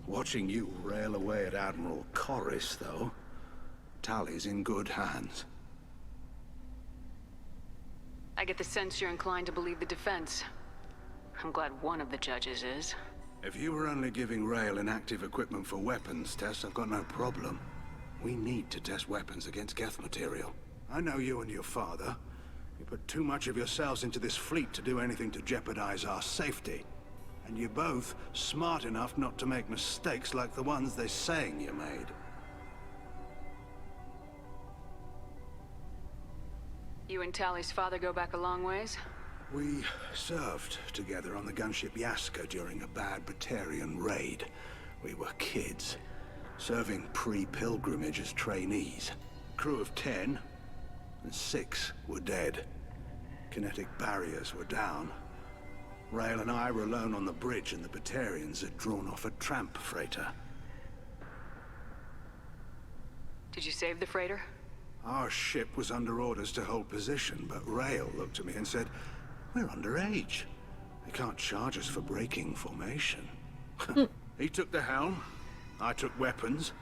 Watching you rail away at Admiral Corris, though, Tali's in good hands. I get the sense you're inclined to believe the defense. I'm glad one of the judges is. If you were only giving Rail inactive equipment for weapons tests, I've got no problem. We need to test weapons against Geth material. I know you and your father. You put too much of yourselves into this fleet to do anything to jeopardize our safety. And you're both smart enough not to make mistakes like the ones they're saying you made. You and Tali's father go back a long ways? We served together on the gunship Yaska during a bad Batarian raid. We were kids, serving pre-pilgrimage as trainees. Crew of 10, and 6 were dead. Kinetic barriers were down. Rail and I were alone on the bridge, and the Batarians had drawn off a tramp freighter. Did you save the freighter? Our ship was under orders to hold position, but Rail looked at me and said, "We're underage. They can't charge us for breaking formation." He took the helm, I took weapons,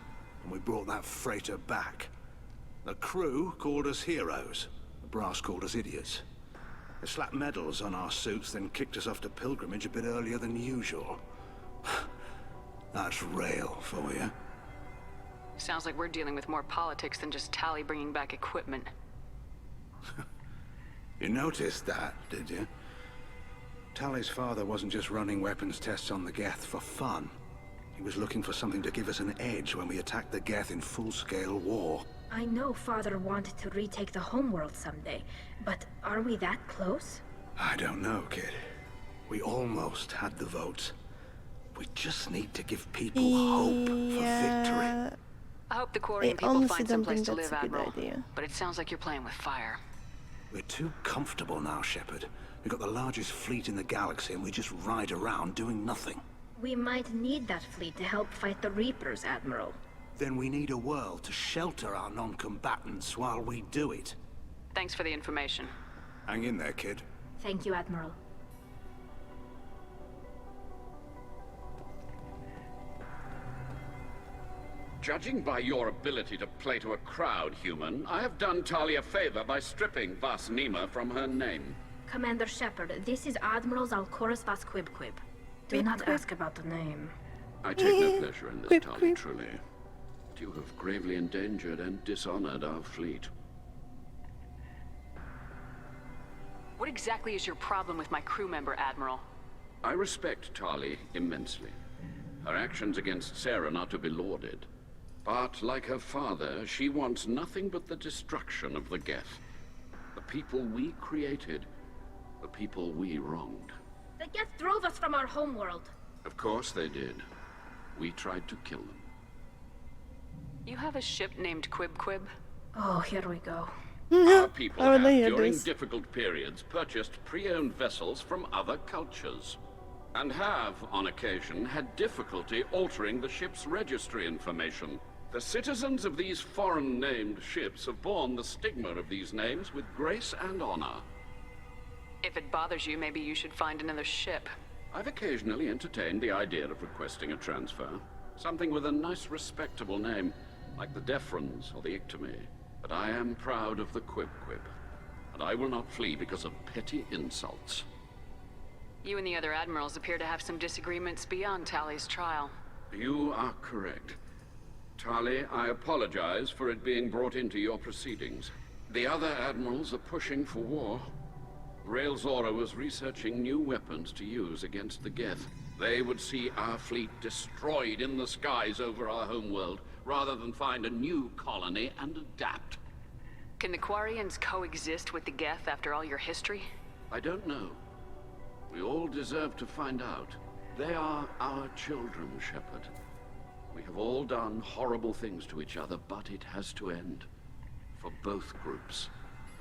and we brought that freighter back. The crew called us heroes. The brass called us idiots. They slapped medals on our suits, then kicked us off to pilgrimage a bit earlier than usual. That's Rail for you. Sounds like we're dealing with more politics than just Tali bringing back equipment. You noticed that, did you? Tali's father wasn't just running weapons tests on the Geth for fun. He was looking for something to give us an edge when we attacked the Geth in full-scale war. I know Father wanted to retake the homeworld someday, but are we that close? I don't know, kid. We almost had the votes. We just need to give people hope for victory. I hope the Quarian people find some place to live, Admiral. But it sounds like you're playing with fire. We're too comfortable now, Shepard. We've got the largest fleet in the galaxy and we just ride around doing nothing. We might need that fleet to help fight the Reapers, Admiral. Then we need a world to shelter our non-combatants while we do it. Thanks for the information. Hang in there, kid. Thank you, Admiral. Judging by your ability to play to a crowd, human, I have done Tali a favor by stripping Vasnima from her name. Commander Shepard, this is Admiral Zalkoris Vasquibquib. Do not ask about the name. I take no pleasure in this, Tali, truly. But you have gravely endangered and dishonored our fleet. What exactly is your problem with my crew member, Admiral? I respect Tali immensely. Her actions against Sarah are to be lauded. But, like her father, she wants nothing but the destruction of the Geth. The people we created. The people we wronged. The Geth drove us from our homeworld. Of course they did. We tried to kill them. You have a ship named Quib? Oh, here we go. Our people have, during difficult periods, purchased pre-owned vessels from other cultures. And have, on occasion, had difficulty altering the ship's registry information. The citizens of these foreign-named ships have borne the stigma of these names with grace and honor. If it bothers you, maybe you should find another ship. I've occasionally entertained the idea of requesting a transfer. Something with a nice, respectable name, like the Deferens or the Ictomy. But I am proud of the Quib-Quib, and I will not flee because of petty insults. You and the other admirals appear to have some disagreements beyond Tally's trial. You are correct. Tali, I apologize for it being brought into your proceedings. The other admirals are pushing for war. Rael Zora was researching new weapons to use against the Geth. They would see our fleet destroyed in the skies over our homeworld, rather than find a new colony and adapt. Can the Quarians coexist with the Geth after all your history? I don't know. We all deserve to find out. They are our children, Shepard. We have all done horrible things to each other, but it has to end. For both groups.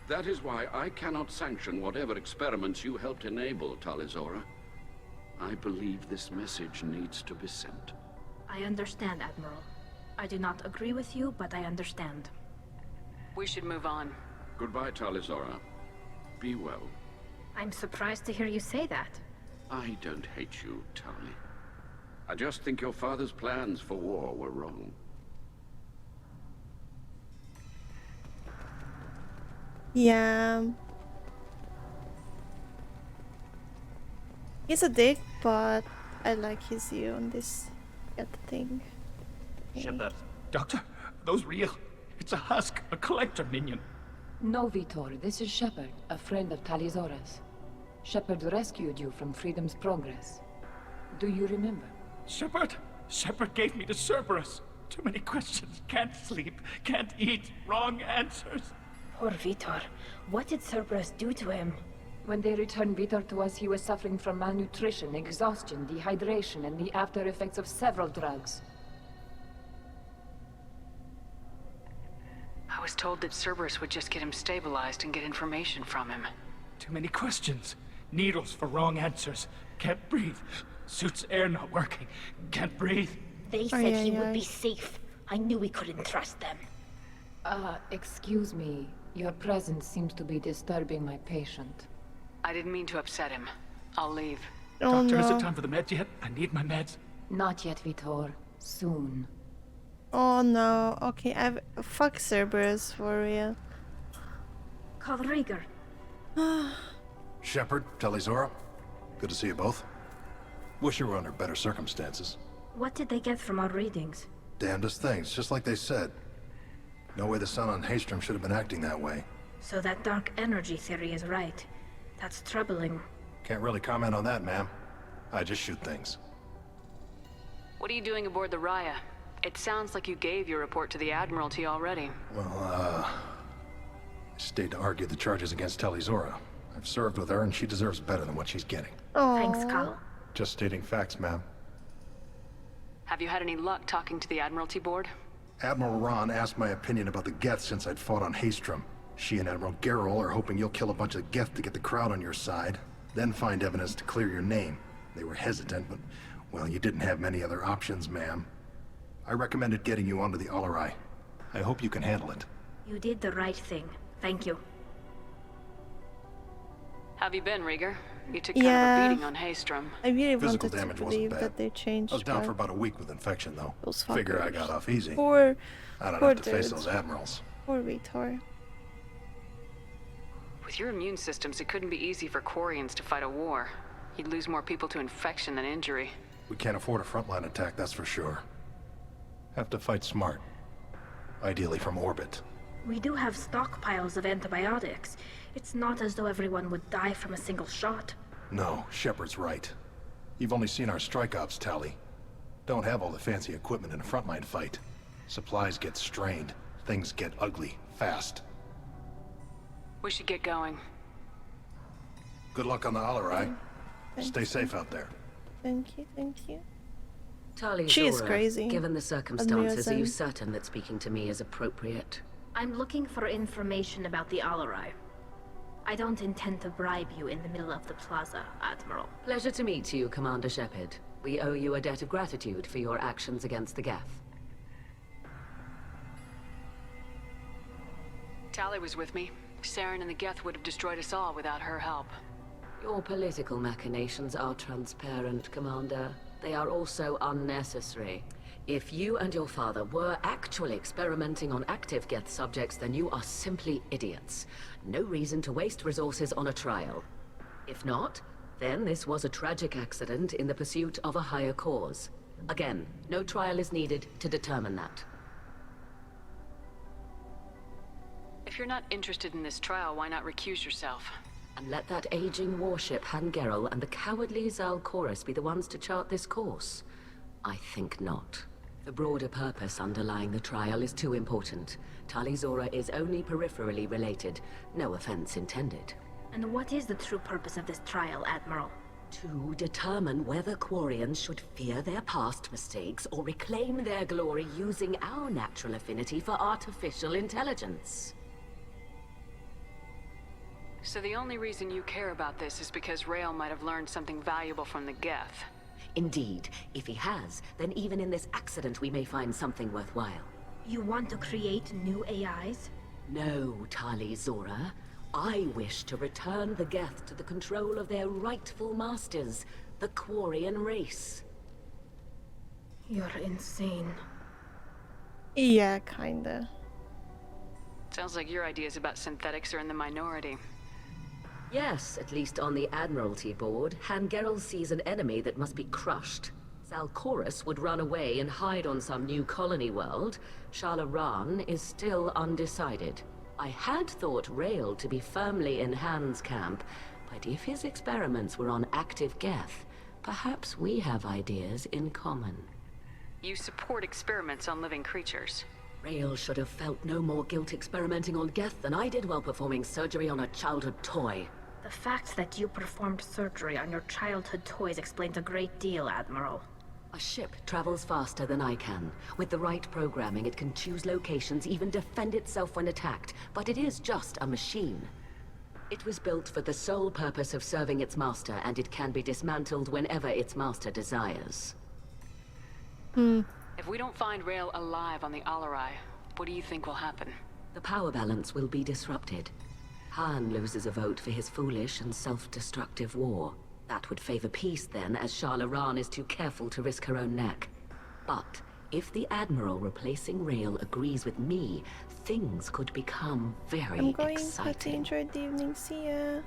That is why I cannot sanction whatever experiments you helped enable, Talizora. I believe this message needs to be sent. I understand, Admiral. I do not agree with you, but I understand. We should move on. Goodbye, Talizora. Be well. I'm surprised to hear you say that. I don't hate you, Tali. I just think your father's plans for war were wrong. Yeah. He's a dick, but I like his view on this thing. Shepard. Doctor, those real? It's a husk, a collector minion. No, Vitor, this is Shepard, a friend of Talizora's. Shepard rescued you from Freedom's Progress. Do you remember? Shepard? Shepard gave me to Cerberus. Too many questions. Can't sleep, can't eat, wrong answers. Poor Vitor. What did Cerberus do to him? When they returned Vitor to us, he was suffering from malnutrition, exhaustion, dehydration, and the after effects of several drugs. I was told that Cerberus would just get him stabilized and get information from him. Too many questions. Needles for wrong answers. Can't breathe. Suit's air not working. Can't breathe. They said he would be safe. I knew we couldn't trust them. Excuse me. Your presence seems to be disturbing my patient. I didn't mean to upset him. I'll leave. Oh, Doctor, no. is it time for the meds yet? I need my meds. Not yet, Vitor. Soon. Oh no. Okay, fuck Cerberus for real. Call Rieger. Shepard, Talizora. Good to see you both. Wish you were under better circumstances. What did they get from our readings? Damnedest things, just like they said. No way the sun on Haystrom should have been acting that way. So that dark energy theory is right. That's troubling. Can't really comment on that, ma'am. I just shoot things. What are you doing aboard the Raya? It sounds like you gave your report to the Admiralty already. Well, I stayed to argue the charges against Talizora. I've served with her, and she deserves better than what she's getting. Thanks, Cal. Just stating facts, ma'am. Have you had any luck talking to the Admiralty board? Admiral Ron asked my opinion about the Geth since I'd fought on Haystrom. She and Admiral Gerrel are hoping you'll kill a bunch of Geth to get the crowd on your side, then find evidence to clear your name. They were hesitant, but, well, you didn't have many other options, ma'am. I recommended getting you onto the Alarai. I hope you can handle it. You did the right thing. Thank you. Have you been, Rieger? You took kind of a beating on Haystrom. I really Physical wanted damage to wasn't believe bad. that they changed. I was down but for about a week with infection, though. those Figure I fuckers. got off easy. Poor I don't poor have to face dudes. those admirals. Poor Vitor. With your immune systems, it couldn't be easy for Quarians to fight a war. You'd lose more people to infection than injury. We can't afford a frontline attack, that's for sure. Have to fight smart. Ideally from orbit. We do have stockpiles of antibiotics. It's not as though everyone would die from a single shot. No, Shepard's right. You've only seen our strike ops tally. Don't have all the fancy equipment in a frontline fight. Supplies get strained. Things get ugly, fast. We should get going. Good luck on the Alarai. Stay safe out there. Thank you, thank you. Tali She is Zora, crazy. given the circumstances, are you Admiro-san. certain that speaking to me is appropriate? I'm looking for information about the Alarai. I don't intend to bribe you in the middle of the plaza, Admiral. Pleasure to meet you, Commander Shepard. We owe you a debt of gratitude for your actions against the Geth. Tali was with me. Saren and the Geth would have destroyed us all without her help. Your political machinations are transparent, Commander. They are also unnecessary. If you and your father were actually experimenting on active Geth subjects, then you are simply idiots. No reason to waste resources on a trial. If not, then this was a tragic accident in the pursuit of a higher cause. Again, no trial is needed to determine that. If you're not interested in this trial, why not recuse yourself? And let that aging warship Hangerel and the cowardly Zalcorus be the ones to chart this course? I think not. The broader purpose underlying the trial is too important. Talizora is only peripherally related. No offense intended. And what is the true purpose of this trial, Admiral? To determine whether Quarians should fear their past mistakes or reclaim their glory using our natural affinity for artificial intelligence. So the only reason you care about this is because Rael might have learned something valuable from the Geth. Indeed. If he has, then even in this accident we may find something worthwhile. You want to create new AIs? No, Talizora. I wish to return the Geth to the control of their rightful masters, the Quarian race. You're insane. Yeah, kinda. Sounds like your ideas about synthetics are in the minority. Yes, at least on the Admiralty board, Hangerel sees an enemy that must be crushed. Zalcorus would run away and hide on some new colony world. Shalaran is still undecided. I had thought Rael to be firmly in Han's camp, but if his experiments were on active Geth, perhaps we have ideas in common. You support experiments on living creatures. Rael should have felt no more guilt experimenting on Geth than I did while performing surgery on a childhood toy. The fact that you performed surgery on your childhood toys explains a great deal, Admiral. A ship travels faster than I can. With the right programming, it can choose locations, even defend itself when attacked. But it is just a machine. It was built for the sole purpose of serving its master, and it can be dismantled whenever its master desires. If we don't find Rael alive on the Alarai, what do you think will happen? The power balance will be disrupted. Han loses a vote for his foolish and self-destructive war. That would favor peace then, as Shalaran is too careful to risk her own neck. But if the Admiral replacing Rael agrees with me, things could become very I'm going exciting. to enjoy the evening. See ya.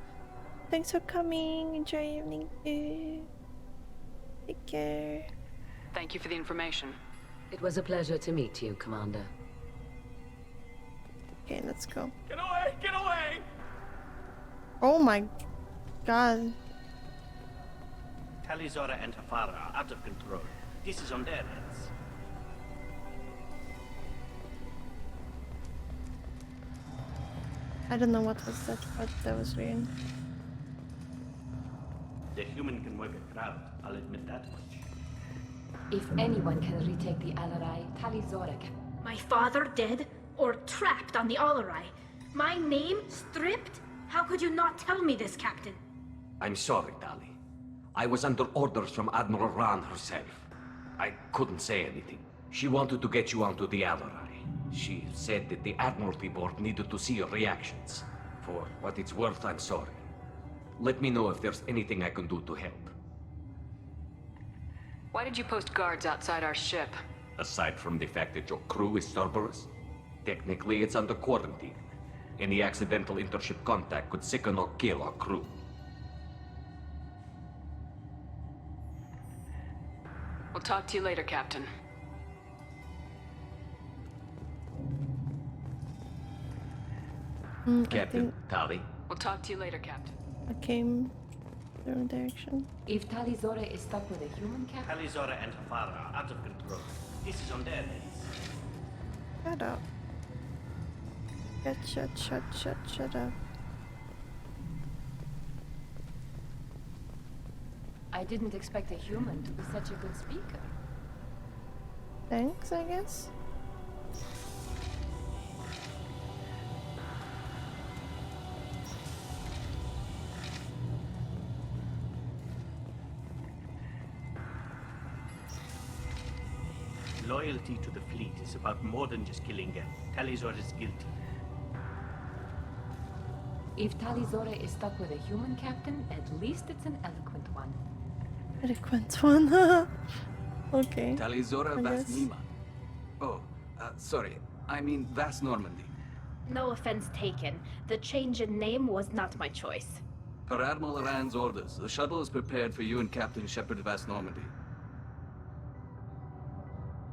Thanks for coming. Enjoy evening too. Take care. Thank you for the information. It was a pleasure to meet you, Commander. Okay, let's go. Get away! Get away! Oh my god. Talizora and her father are out of control. This is on their heads. I don't know what was that, but that was weird. The human can work a crowd, I'll admit that much. If anyone can retake the Alarai, Talizora can. My father dead? Or trapped on the Alarai? My name stripped? How could you not tell me this, Captain? I'm sorry, Tali. I was under orders from Admiral Ran herself. I couldn't say anything. She wanted to get you onto the Alarai. She said that the Admiralty Board needed to see your reactions. For what it's worth, I'm sorry. Let me know if there's anything I can do to help. Why did you post guards outside our ship? Aside from the fact that your crew is Cerberus, technically it's under quarantine. Any accidental intership contact could sicken or kill our crew. We'll talk to you later, Captain. Captain, Tali. We'll talk to you later, Captain. I came the wrong direction. If Talizora is stuck with a human captain... Talizora and her father are out of control. This is on their heads. Shut up. Shut up. I didn't expect a human to be such a good speaker. Thanks, I guess. Loyalty to the fleet is about more than just killing Geth. Talizora is guilty. If Talizora is stuck with a human captain, at least it's an eloquent one. Eloquent one. Okay. Talizora I Vas guess. Nima. Oh, sorry. I mean Vas Normandy. No offense taken. The change in name was not my choice. Per Admiral Rand's orders, the shuttle is prepared for you and Captain Shepard Vas Normandy.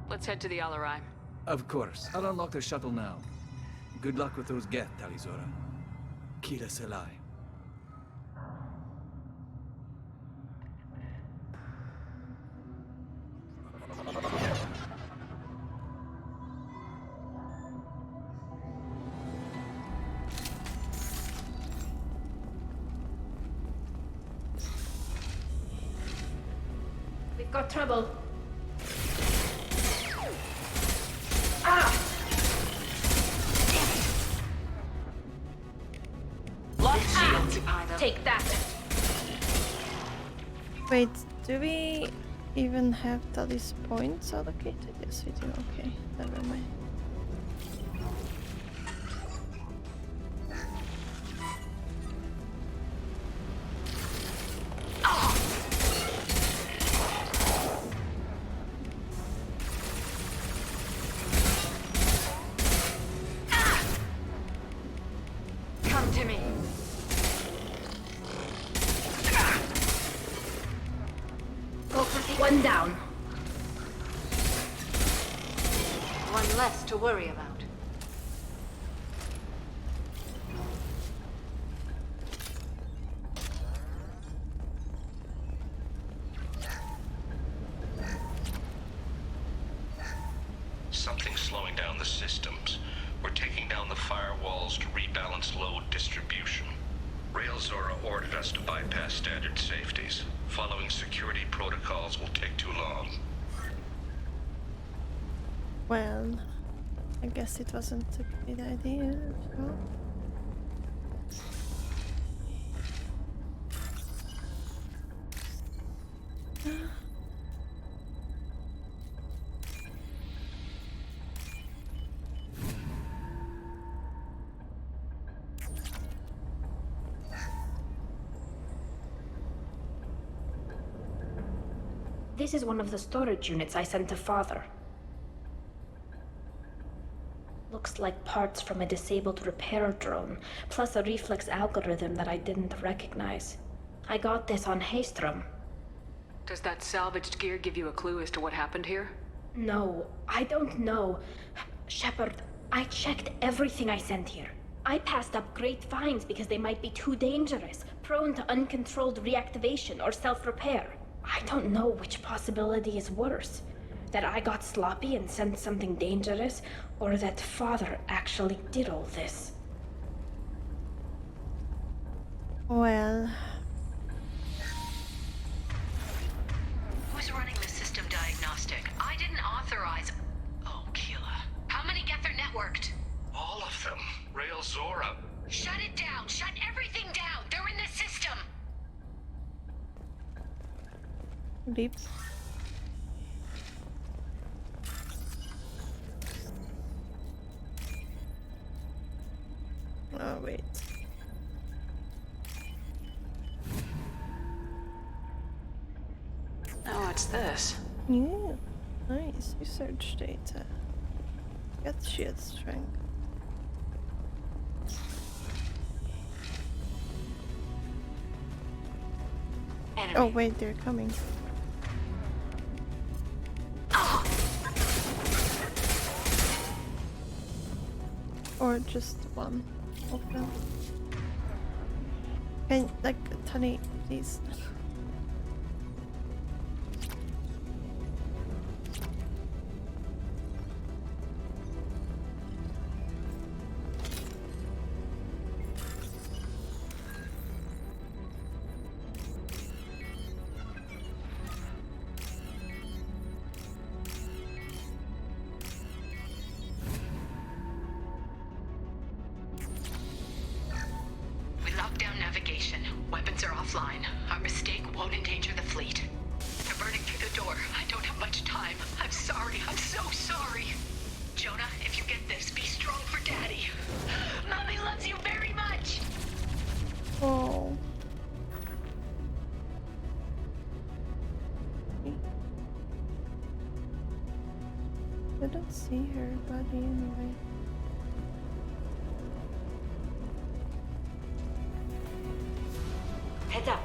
Let's head to the Alarai. Of course. I'll unlock the shuttle now. Good luck with those Geth, Talizora. Kira Selai. We've got trouble. Ah! Take that. Wait, do we even have Tali's points allocated? Yes, we do. Okay, never mind. Come to me. Go for one down. One less to worry about. Something's slowing down the systems. We're taking down the firewalls to rebalance load distribution. Railzora ordered us to bypass standard safeties. Following security protocols will take too long. Well, I guess it wasn't a good idea. So. This is one of the storage units I sent to Father. Looks like parts from a disabled repair drone, plus a reflex algorithm that I didn't recognize. I got this on Haystrom. Does that salvaged gear give you a clue as to what happened here? No, I don't know. Shepard, I checked everything I sent here. I passed up great finds because they might be too dangerous, prone to uncontrolled reactivation or self-repair. I don't know which possibility is worse. That I got sloppy and sent something dangerous, or that Father actually did all this. Well... Who's running the system diagnostic? I didn't authorize... Oh, Keela. How many Geth are networked? All of them. Railzora. Shut it down! Shut everything down! They're in the system! Deep. Oh, wait. Oh, it's this. Yeah, nice. Research data. Got shield strength. Enemy. Oh, wait, they're coming. Or just one of them. Can, like, Tani, please. We locked down navigation. Weapons are offline. Our mistake won't endanger the fleet. They're burning through the door. I don't have much time. I'm sorry. I'm so sorry. Jonah, if you get this, be strong for Daddy. Mommy loves you very much. see her body anyway. Head up.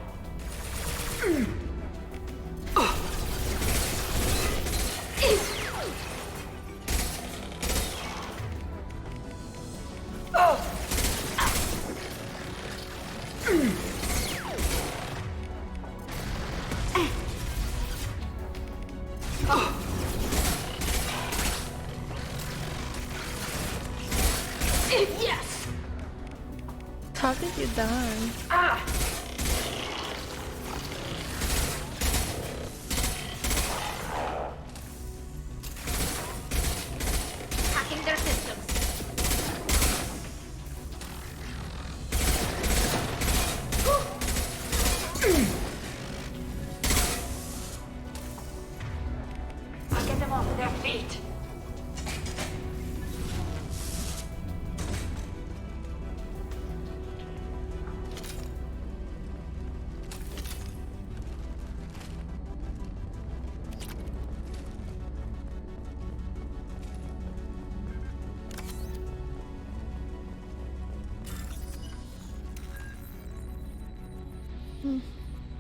Yes. How did you die? Hacking their systems. I'll get them off their feet.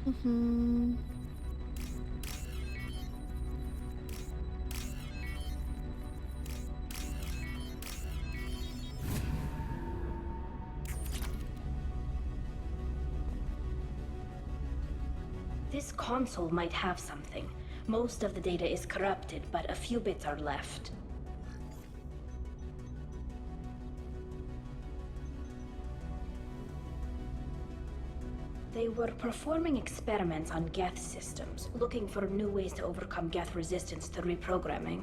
Mm-hmm. This console might have something. Most of the data is corrupted, but a few bits are left. They were performing experiments on Geth systems, looking for new ways to overcome Geth resistance to reprogramming.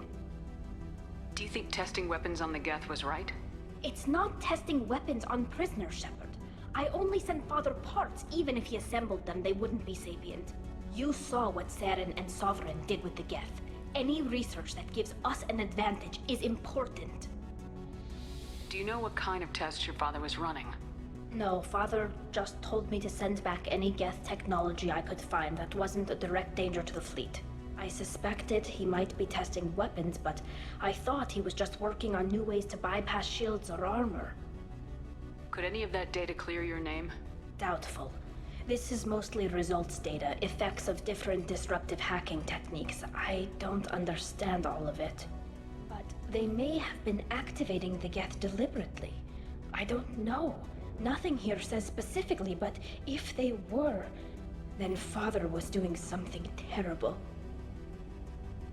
Do you think testing weapons on the Geth was right? It's not testing weapons on prisoners, Shepard. I only sent Father parts. Even if he assembled them, they wouldn't be sapient. You saw what Saren and Sovereign did with the Geth. Any research that gives us an advantage is important. Do you know what kind of tests your father was running? No, Father just told me to send back any Geth technology I could find that wasn't a direct danger to the fleet. I suspected he might be testing weapons, but I thought he was just working on new ways to bypass shields or armor. Could any of that data clear your name? Doubtful. This is mostly results data, effects of different disruptive hacking techniques. I don't understand all of it. But they may have been activating the Geth deliberately. I don't know. Nothing here says specifically, but if they were, then Father was doing something terrible.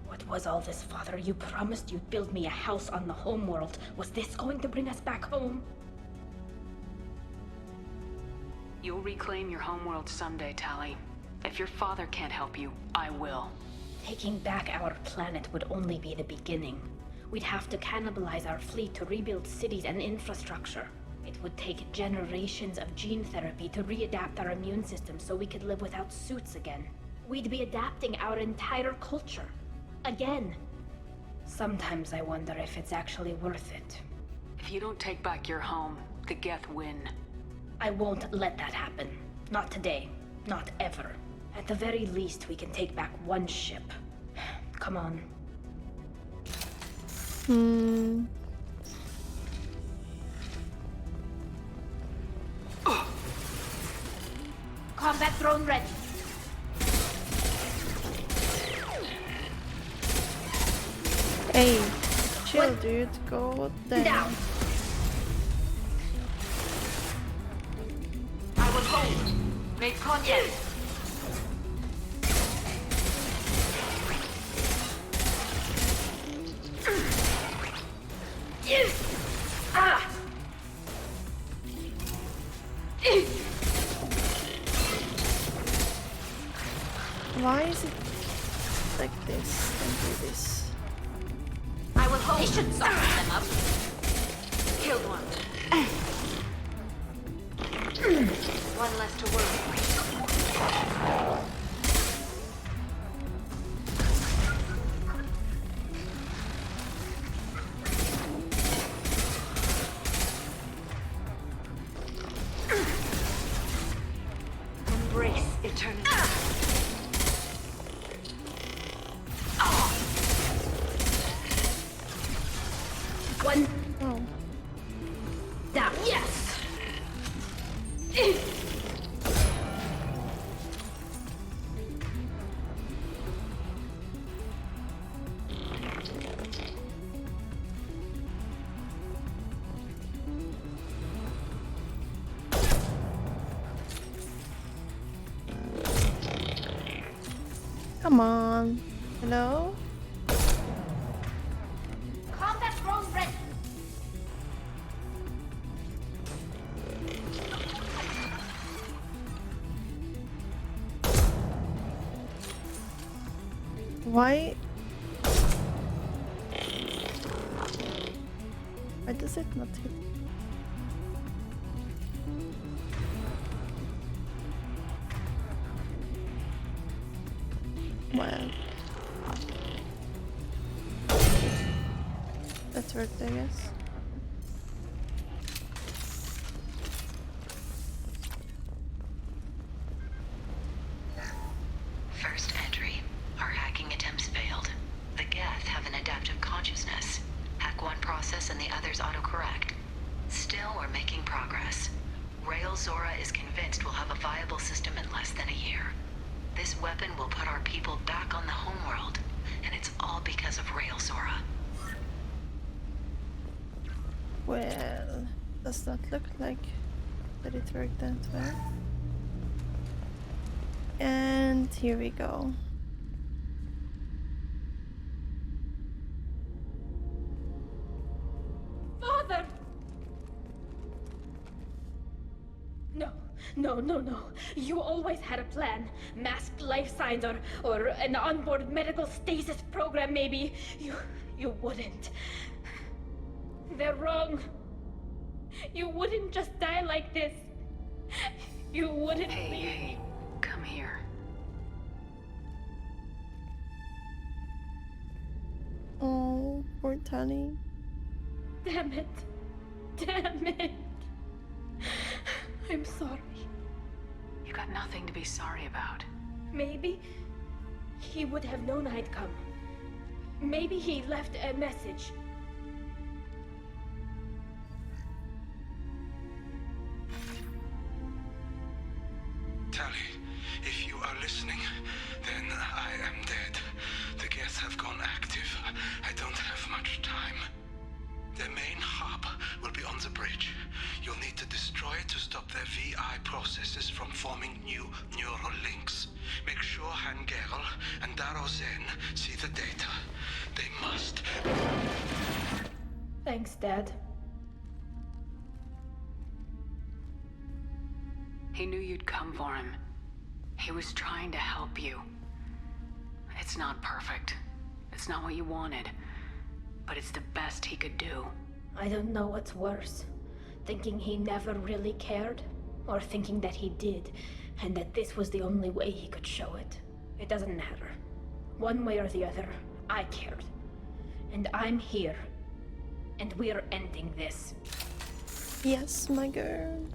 What was all this, Father? You promised you'd build me a house on the homeworld. Was this going to bring us back home? You'll reclaim your homeworld someday, Tali. If your father can't help you, I will. Taking back our planet would only be the beginning. We'd have to cannibalize our fleet to rebuild cities and infrastructure. It would take generations of gene therapy to readapt our immune system so we could live without suits again. We'd be adapting our entire culture. Again. Sometimes I wonder if it's actually worth it. If you don't take back your home, the Geth win. I won't let that happen. Not today. Not ever. At the very least, we can take back one ship. Come on. Combat drone ready. Hey, chill, dude. Go down. I will hold. Make contact. Why is it like this? Don't do this. I will hold. They should soften them up. Killed one. One less to worry. Embrace eternity. One. Oh. Down. Yes! Come on. Hello? Combat drone ready. Why? Why does it not hit? Well, that worked, I guess. First entry. Our hacking attempts failed. The Geth have an adaptive consciousness. Hack one process and the others autocorrect. Still, we're making progress. Rail Zora is convinced we'll have a viable system in less than a year. This weapon will put our people back on the homeworld, and it's all because of Rail Zora. Well, does not look like that it worked that well. And here we go. Father! No. You always had a plan. Masked life signs or an onboard medical stasis program maybe. You wouldn't. They're wrong. You wouldn't just die like this. You wouldn't. Hey, come here. Oh, poor Tally. Damn it. I'm sorry. You got nothing to be sorry about. Maybe he would have known I'd come. Maybe he left a message. Tally, if you are listening, then I am dead. The Geth have gone active. I don't have much time. Their main hub will be on the bridge. You'll need to destroy it to stop their VI processes from forming new neural links. Make sure Hangerl and Darozen see the data. They must. Thanks, Dad. He knew you'd come for him. He was trying to help you. It's not perfect. It's not what you wanted. But it's the best he could do. I don't know what's worse. Thinking he never really cared, or thinking that he did, and that this was the only way he could show it. It doesn't matter. One way or the other, I cared. And I'm here. And we're ending this. Yes, my girl.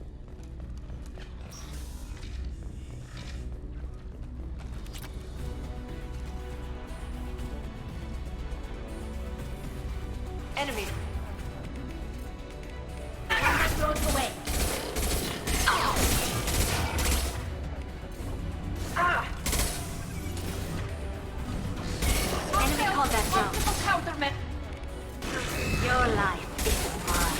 Enemy. Throws away. Enemy combat zone. Countermeasure. Your life is mine.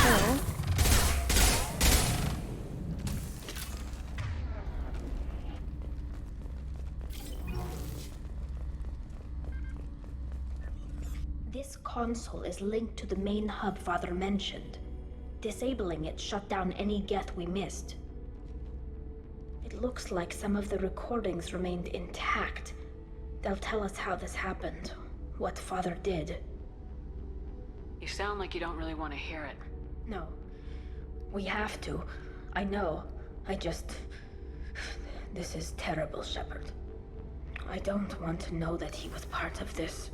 Oh. This console is linked to the main hub Father mentioned. Disabling it shut down any Geth we missed. It looks like some of the recordings remained intact. They'll tell us how this happened, what Father did. You sound like you don't really want to hear it. No. We have to. I know. This is terrible, Shepard. I don't want to know that he was part of this.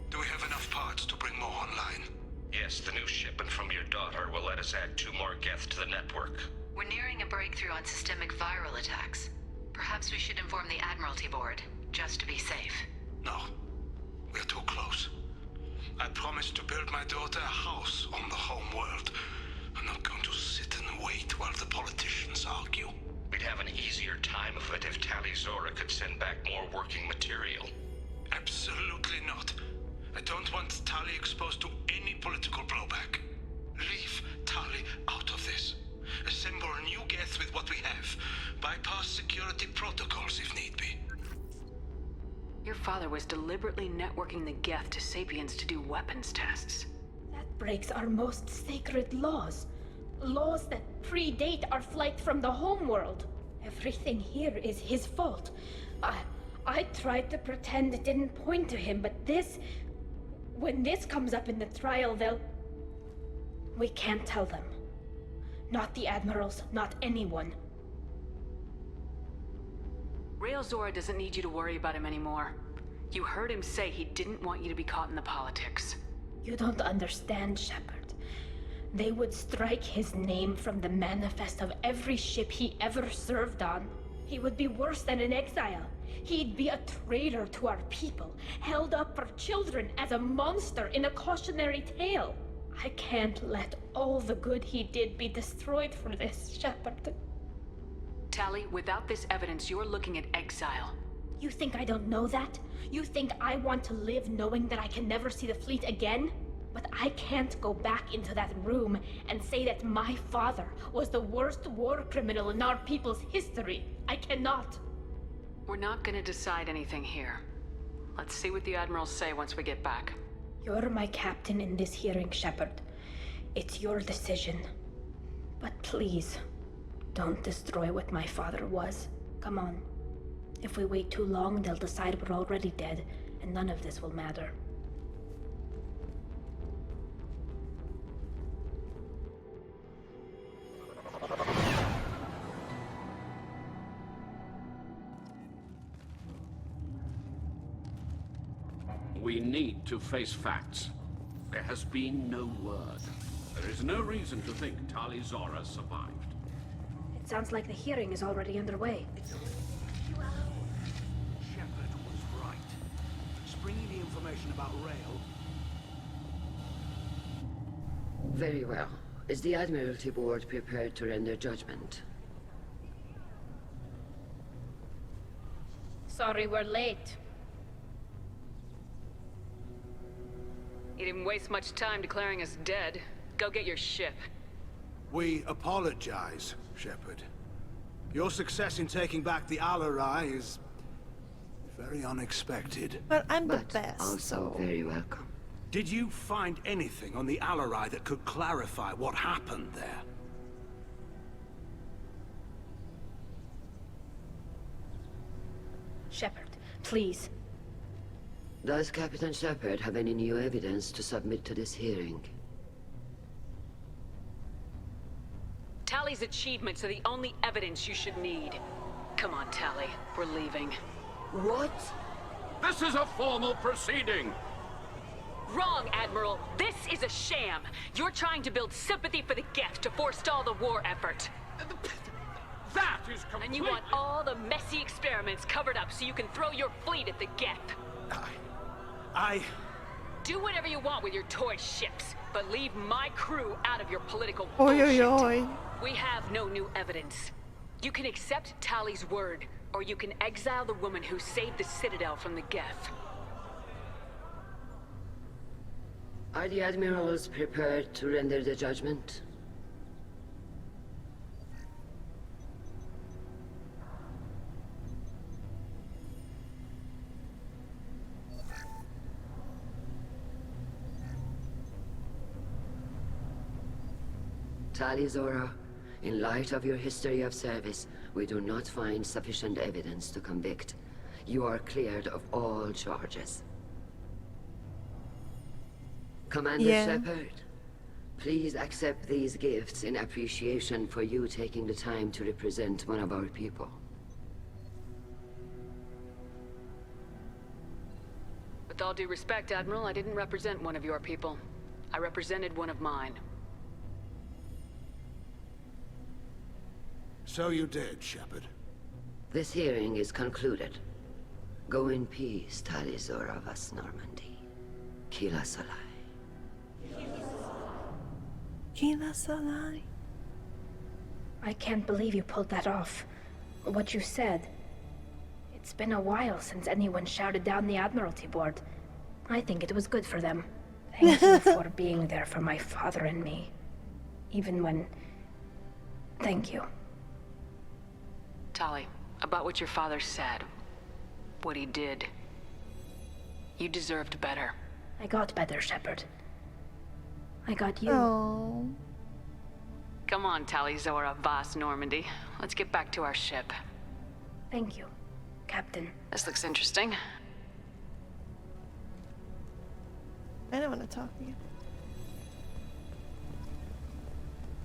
Do we have enough parts to bring more online? Yes, the new shipment from your daughter will let us add 2 more Geth to the network. We're nearing a breakthrough on systemic viral attacks. Perhaps we should inform the Admiralty Board, just to be safe. No. We're too close. I promised to build my daughter a house on the home world. I'm not going to sit and wait while the politicians argue. We'd have an easier time of it if Talizora could send back more working material. Absolutely not. I don't want Tali exposed to any political blowback. Leave Tali out of this. Assemble new Geth with what we have. Bypass security protocols if need be. Your father was deliberately networking the Geth to Sapiens to do weapons tests. That breaks our most sacred laws. Laws that predate our flight from the homeworld. Everything here is his fault. I tried to pretend it didn't point to him, but this... When this comes up in the trial, they'll... We can't tell them. Not the admirals, not anyone. Rael'Zora doesn't need you to worry about him anymore. You heard him say he didn't want you to be caught in the politics. You don't understand, Shepard. They would strike his name from the manifest of every ship he ever served on. He would be worse than an exile. He'd be a traitor to our people, held up for children as a monster in a cautionary tale. I can't let all the good he did be destroyed for this, Shepard. Tali, without this evidence, you're looking at exile. You think I don't know that? You think I want to live knowing that I can never see the fleet again? But I can't go back into that room and say that my father was the worst war criminal in our people's history. I cannot. We're not gonna decide anything here. Let's see what the admirals say once we get back. You're my captain in this hearing, Shepard. It's your decision. But please, don't destroy what my father was. Come on. If we wait too long, they'll decide we're already dead, and none of this will matter. We need to face facts. There has been no word. There is no reason to think Talizora survived. It sounds like the hearing is already underway. Shepard was right. Springy the information about Rael. Very well. Is the Admiralty Board prepared to render judgment? Sorry we're late. You didn't waste much time declaring us dead. Go get your ship. We apologize, Shepard. Your success in taking back the Alarai is very unexpected. But I'm the best. Also very welcome. Did you find anything on the Alarai that could clarify what happened there? Shepard, please. Does Captain Shepard have any new evidence to submit to this hearing? Tali's achievements are the only evidence you should need. Come on, Tali. We're leaving. What? This is a formal proceeding! Wrong, Admiral. This is a sham. You're trying to build sympathy for the Geth to forestall the war effort. That is completely... And you want all the messy experiments covered up so you can throw your fleet at the Geth. Do whatever you want with your toy ships, but leave my crew out of your political bullshit. We have no new evidence. You can accept Tali's word, or you can exile the woman who saved the Citadel from the Geth. Are the admirals prepared to render the judgment? Talizora, in light of your history of service, we do not find sufficient evidence to convict. You are cleared of all charges. Commander Shepard, please accept these gifts in appreciation for you taking the time to represent one of our people. With all due respect, Admiral, I didn't represent one of your people. I represented one of mine. So you did, Shepard. This hearing is concluded. Go in peace, Talizora vas Normandy. Kila Salai. Kila Salai. I can't believe you pulled that off. What you said. It's been a while since anyone shouted down the Admiralty Board. I think it was good for them. Thank you for being there for my father and me. Even when... Thank you. Tali, about what your father said. What he did. You deserved better. I got better, Shepard. I got you. Oh. Come on, Talizora vas Normandy. Let's get back to our ship. Thank you, Captain. This looks interesting. I don't want to talk to you.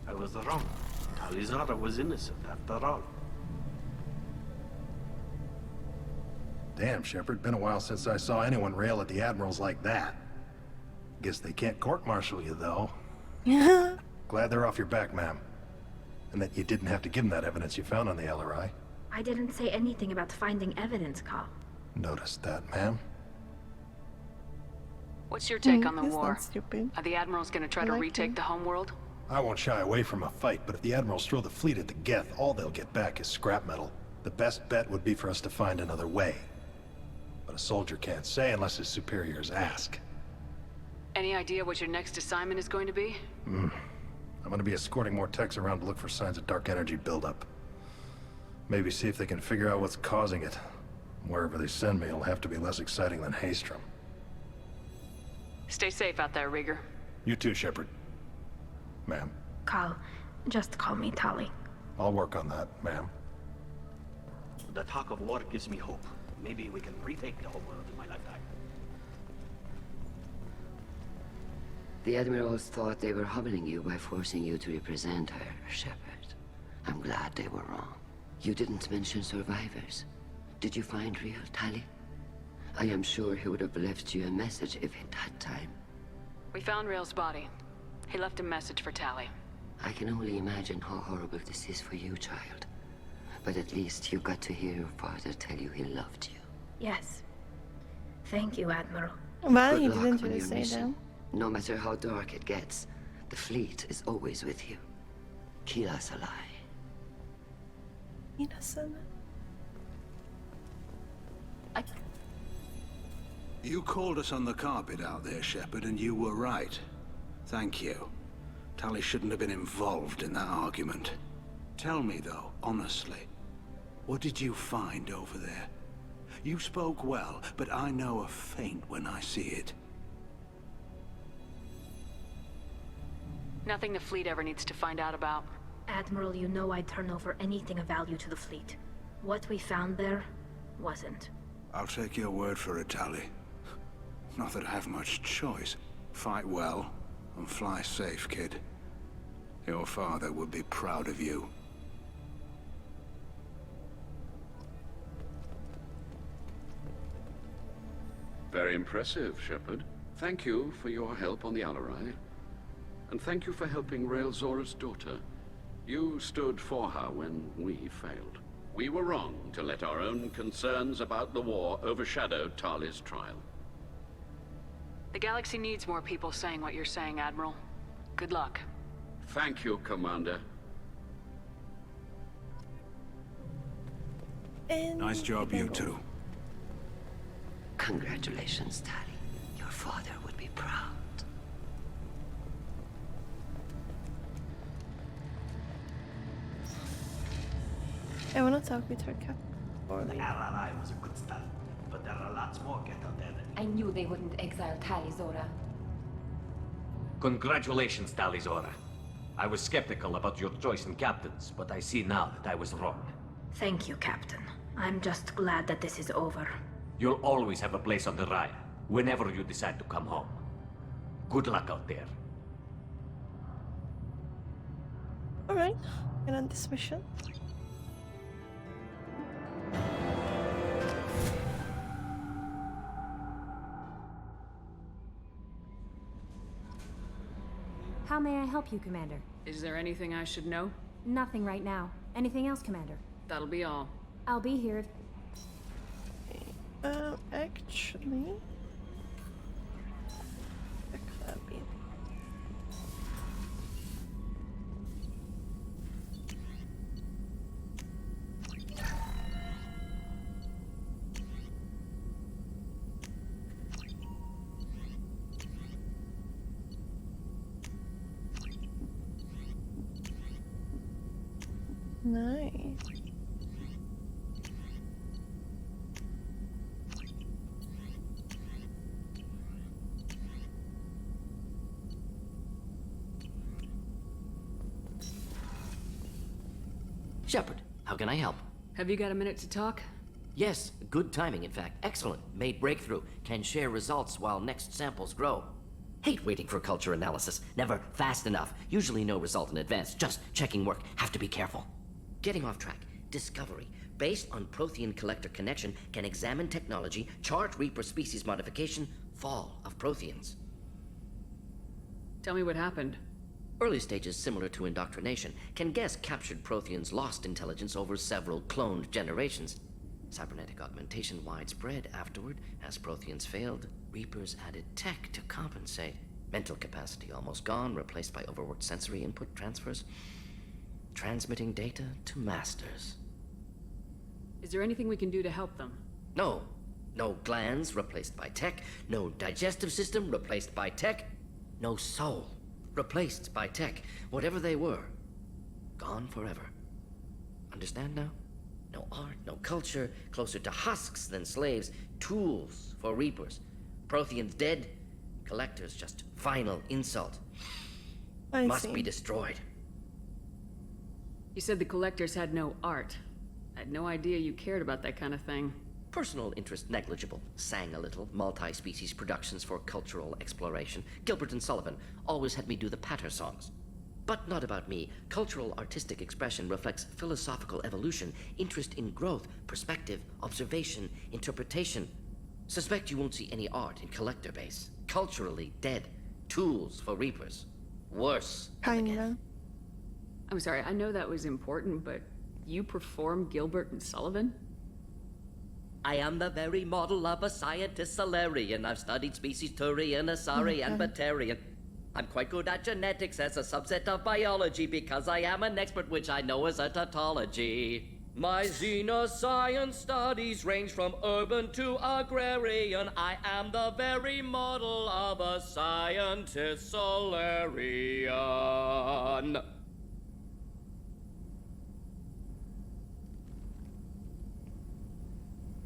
I was wrong. Talizora was innocent after all. Damn, Shepard, been a while since I saw anyone rail at the admirals like that. Guess they can't court-martial you, though. Yeah. Glad they're off your back, ma'am. And that you didn't have to give them that evidence you found on the LRI. I didn't say anything about finding evidence, Carl. Noticed that, ma'am. What's your take on the That's war? not stupid. Are the admirals gonna try to like retake him. the homeworld? I won't shy away from a fight, but if the admirals throw the fleet at the Geth, all they'll get back is scrap metal. The best bet would be for us to find another way. But a soldier can't say unless his superiors ask. Any idea what your next assignment is going to be? I'm gonna be escorting more techs around to look for signs of dark energy buildup. Maybe see if they can figure out what's causing it. Wherever they send me, it'll have to be less exciting than Haystrom. Stay safe out there, Rieger. You too, Shepard. Ma'am. Carl, just call me Tali. I'll work on that, ma'am. The talk of war gives me hope. Maybe we can retake the whole world in my lifetime. The admirals thought they were humbling you by forcing you to represent her, Shepard. I'm glad they were wrong. You didn't mention survivors. Did you find real Tali? I am sure he would have left you a message if he'd had time. We found Rail's body. He left a message for Tali. I can only imagine how horrible this is for you, child. But at least you got to hear your father tell you he loved you. Yes. Thank you, Admiral. Well, Good he luck didn't on really your say mission. that. No matter how dark it gets, the fleet is always with you. Kila Salai. Innocent. You called us on the carpet out there, Shepard, and you were right. Thank you. Tali shouldn't have been involved in that argument. Tell me, though, honestly, what did you find over there? You spoke well, but I know a feint when I see it. Nothing the fleet ever needs to find out about. Admiral, you know I'd turn over anything of value to the fleet. What we found there wasn't. I'll take your word for it, Tali. Not that I have much choice. Fight well, and fly safe, kid. Your father would be proud of you. Very impressive, Shepard. Thank you for your help on the LRI. And thank you for helping Rail Zora's daughter. You stood for her when we failed. We were wrong to let our own concerns about the war overshadow Tali's trial. The galaxy needs more people saying what you're saying, Admiral. Good luck. Thank you, Commander. And Nice job, you two. Congratulations, Tali. Your father would be proud. I want to talk with her, Captain. The LRI was a good start, but there are lots more get out there than I knew they wouldn't exile Talizora. Congratulations, Talizora. I was skeptical about your choice in captains, but I see now that I was wrong. Thank you, Captain. I'm just glad that this is over. You'll always have a place on the Raya, whenever you decide to come home. Good luck out there. Alright, and on this mission. How may I help you, Commander? Is there anything I should know? Nothing right now. Anything else, Commander? That'll be all. I'll be here if... Actually... Nice. Shepard, how can I help? Have you got a minute to talk? Yes, good timing, in fact. Excellent. Made breakthrough. Can share results while next samples grow. Hate waiting for culture analysis. Never fast enough. Usually no result in advance. Just checking work. Have to be careful. Getting off track. Discovery. Based on Prothean collector connection, can examine technology, chart Reaper species modification, fall of Protheans. Tell me what happened. Early stages similar to indoctrination. Can guess captured Protheans lost intelligence over several cloned generations. Cybernetic augmentation widespread afterward. As Protheans failed, Reapers added tech to compensate. Mental capacity almost gone, replaced by overworked sensory input transfers. Transmitting data to masters. Is there anything we can do to help them? No. No glands replaced by tech. No digestive system replaced by tech. No soul replaced by tech. Whatever they were, gone forever. Understand now? No art, no culture, closer to husks than slaves. Tools for Reapers. Protheans dead, collectors just final insult. Must be destroyed. You said the collectors had no art. I had no idea you cared about that kind of thing. Personal interest negligible. Sang a little. Multi-species productions for cultural exploration. Gilbert and Sullivan always had me do the patter songs. But not about me. Cultural artistic expression reflects philosophical evolution, interest in growth, perspective, observation, interpretation. Suspect you won't see any art in collector base. Culturally dead. Tools for Reapers. Worse. Kinda. I'm sorry, I know that was important, but you perform Gilbert and Sullivan? I am the very model of a scientist Solarian. I've studied species Turian, Asari, and Batarian. I'm quite good at genetics as a subset of biology because I am an expert, which I know is a tautology. My xenoscience studies range from urban to agrarian. I am the very model of a scientist Solarian.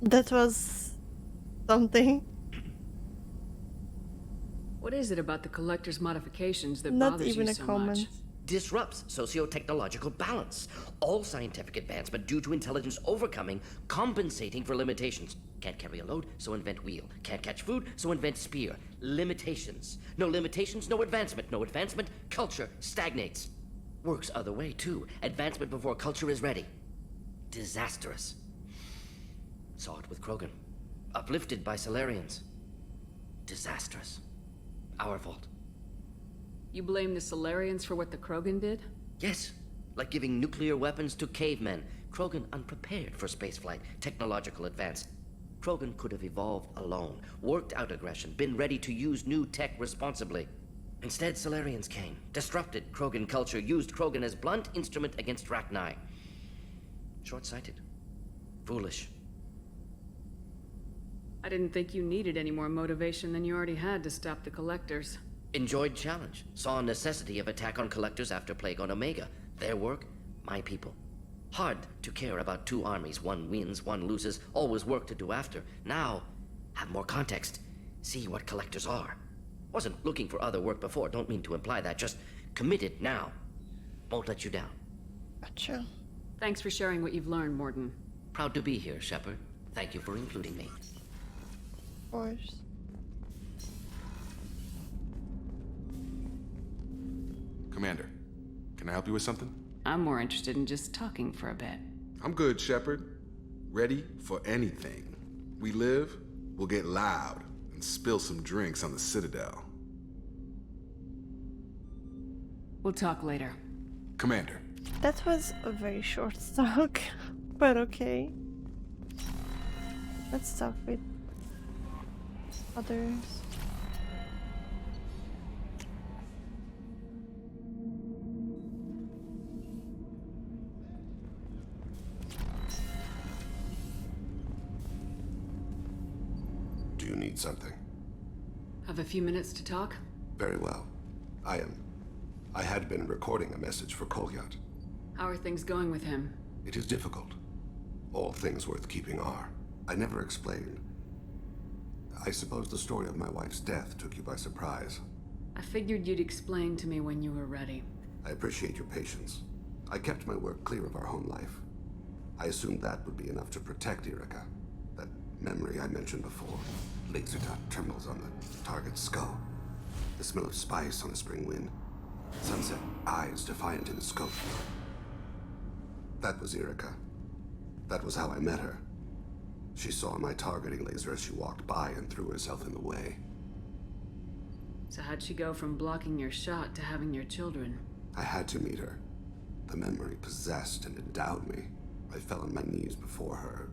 That was something. What is it about the collector's modifications that Not bothers even you a so comment. much? Disrupts socio-technological balance. All scientific advancement due to intelligence overcoming, compensating for limitations. Can't carry a load, so invent wheel. Can't catch food, so invent spear. Limitations. No limitations, no advancement. No advancement, culture stagnates. Works other way, too. Advancement before culture is ready. Disastrous. Saw it with Krogan. Uplifted by Solarians. Disastrous. Our fault. You blame the Solarians for what the Krogan did? Yes. Like giving nuclear weapons to cavemen. Krogan unprepared for spaceflight, technological advance. Krogan could have evolved alone, worked out aggression, been ready to use new tech responsibly. Instead, Solarians came, disrupted Krogan culture, used Krogan as blunt instrument against Rachni. Short-sighted. Foolish. I didn't think you needed any more motivation than you already had to stop the collectors. Enjoyed challenge. Saw necessity of attack on collectors after Plague on Omega. Their work, my people. Hard to care about two armies. One wins, one loses. Always work to do after. Now, have more context. See what collectors are. Wasn't looking for other work before. Don't mean to imply that. Just committed now. Won't let you down. Gotcha. Thanks for sharing what you've learned, Morden. Proud to be here, Shepard. Thank you for including me. Of course. Commander, can I help you with something? I'm more interested in just talking for a bit. I'm good, Shepard. Ready for anything. We live, we'll get loud, and spill some drinks on the Citadel. We'll talk later. Commander. That was a very short talk, but okay. Let's talk with others. Do you need something? Have a few minutes to talk? Very well. I had been recording a message for Kolyat. How are things going with him? It is difficult. All things worth keeping are. I never explained. I suppose the story of my wife's death took you by surprise. I figured you'd explain to me when you were ready. I appreciate your patience. I kept my work clear of our home life. I assumed that would be enough to protect Erica. That memory I mentioned before. Laser dot terminals on the target's skull. The smell of spice on a spring wind. Sunset eyes defiant in the scope. That was Erica. That was how I met her. She saw my targeting laser as she walked by and threw herself in the way. So how'd she go from blocking your shot to having your children? I had to meet her. The memory possessed and endowed me. I fell on my knees before her,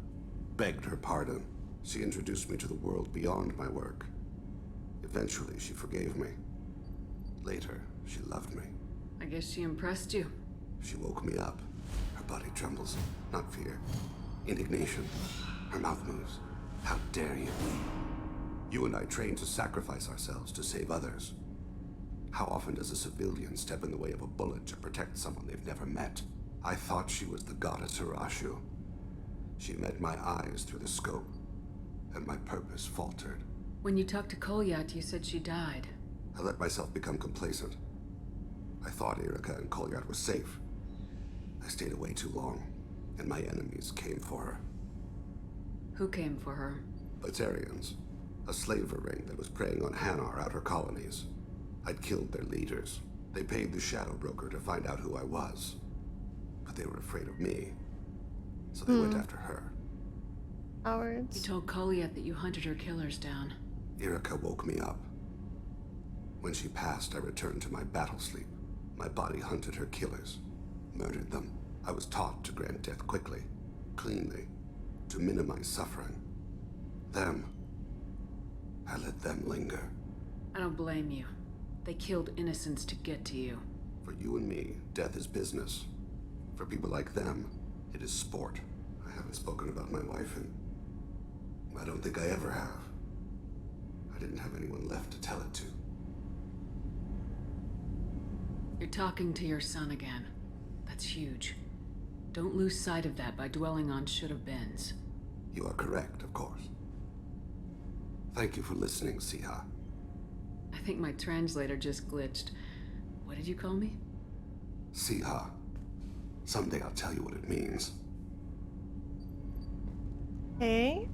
begged her pardon. She introduced me to the world beyond my work. Eventually, she forgave me. Later, she loved me. I guess she impressed you. She woke me up. Her body trembles. Not fear. Indignation. Her mouth moves. How dare you? You and I trained to sacrifice ourselves to save others. How often does a civilian step in the way of a bullet to protect someone they've never met? I thought she was the goddess Hirashu. She met my eyes through the scope, and my purpose faltered. When you talked to Kolyat, you said she died. I let myself become complacent. I thought Erica and Kolyat were safe. I stayed away too long, and my enemies came for her. Who came for her? Batarians. A slaver ring that was preying on Hanar outer colonies. I'd killed their leaders. They paid the Shadow Broker to find out who I was. But they were afraid of me. So they went after her. Cowards. You told Kolyat that you hunted her killers down. Erica woke me up. When she passed, I returned to my battle sleep. My body hunted her killers, murdered them. I was taught to grant death quickly, cleanly, to minimize suffering. I let them linger. I don't blame you. They killed innocents to get to you. For you and me, death is business. For people like them, it is sport. I haven't spoken about my wife, and I don't think I ever have. I didn't have anyone left to tell it to. You're talking to your son again. That's huge. Don't lose sight of that by dwelling on should-have-beens. You are correct, of course. Thank you for listening, Siha. I think my translator just glitched. What did you call me? Siha. Someday I'll tell you what it means. Hey?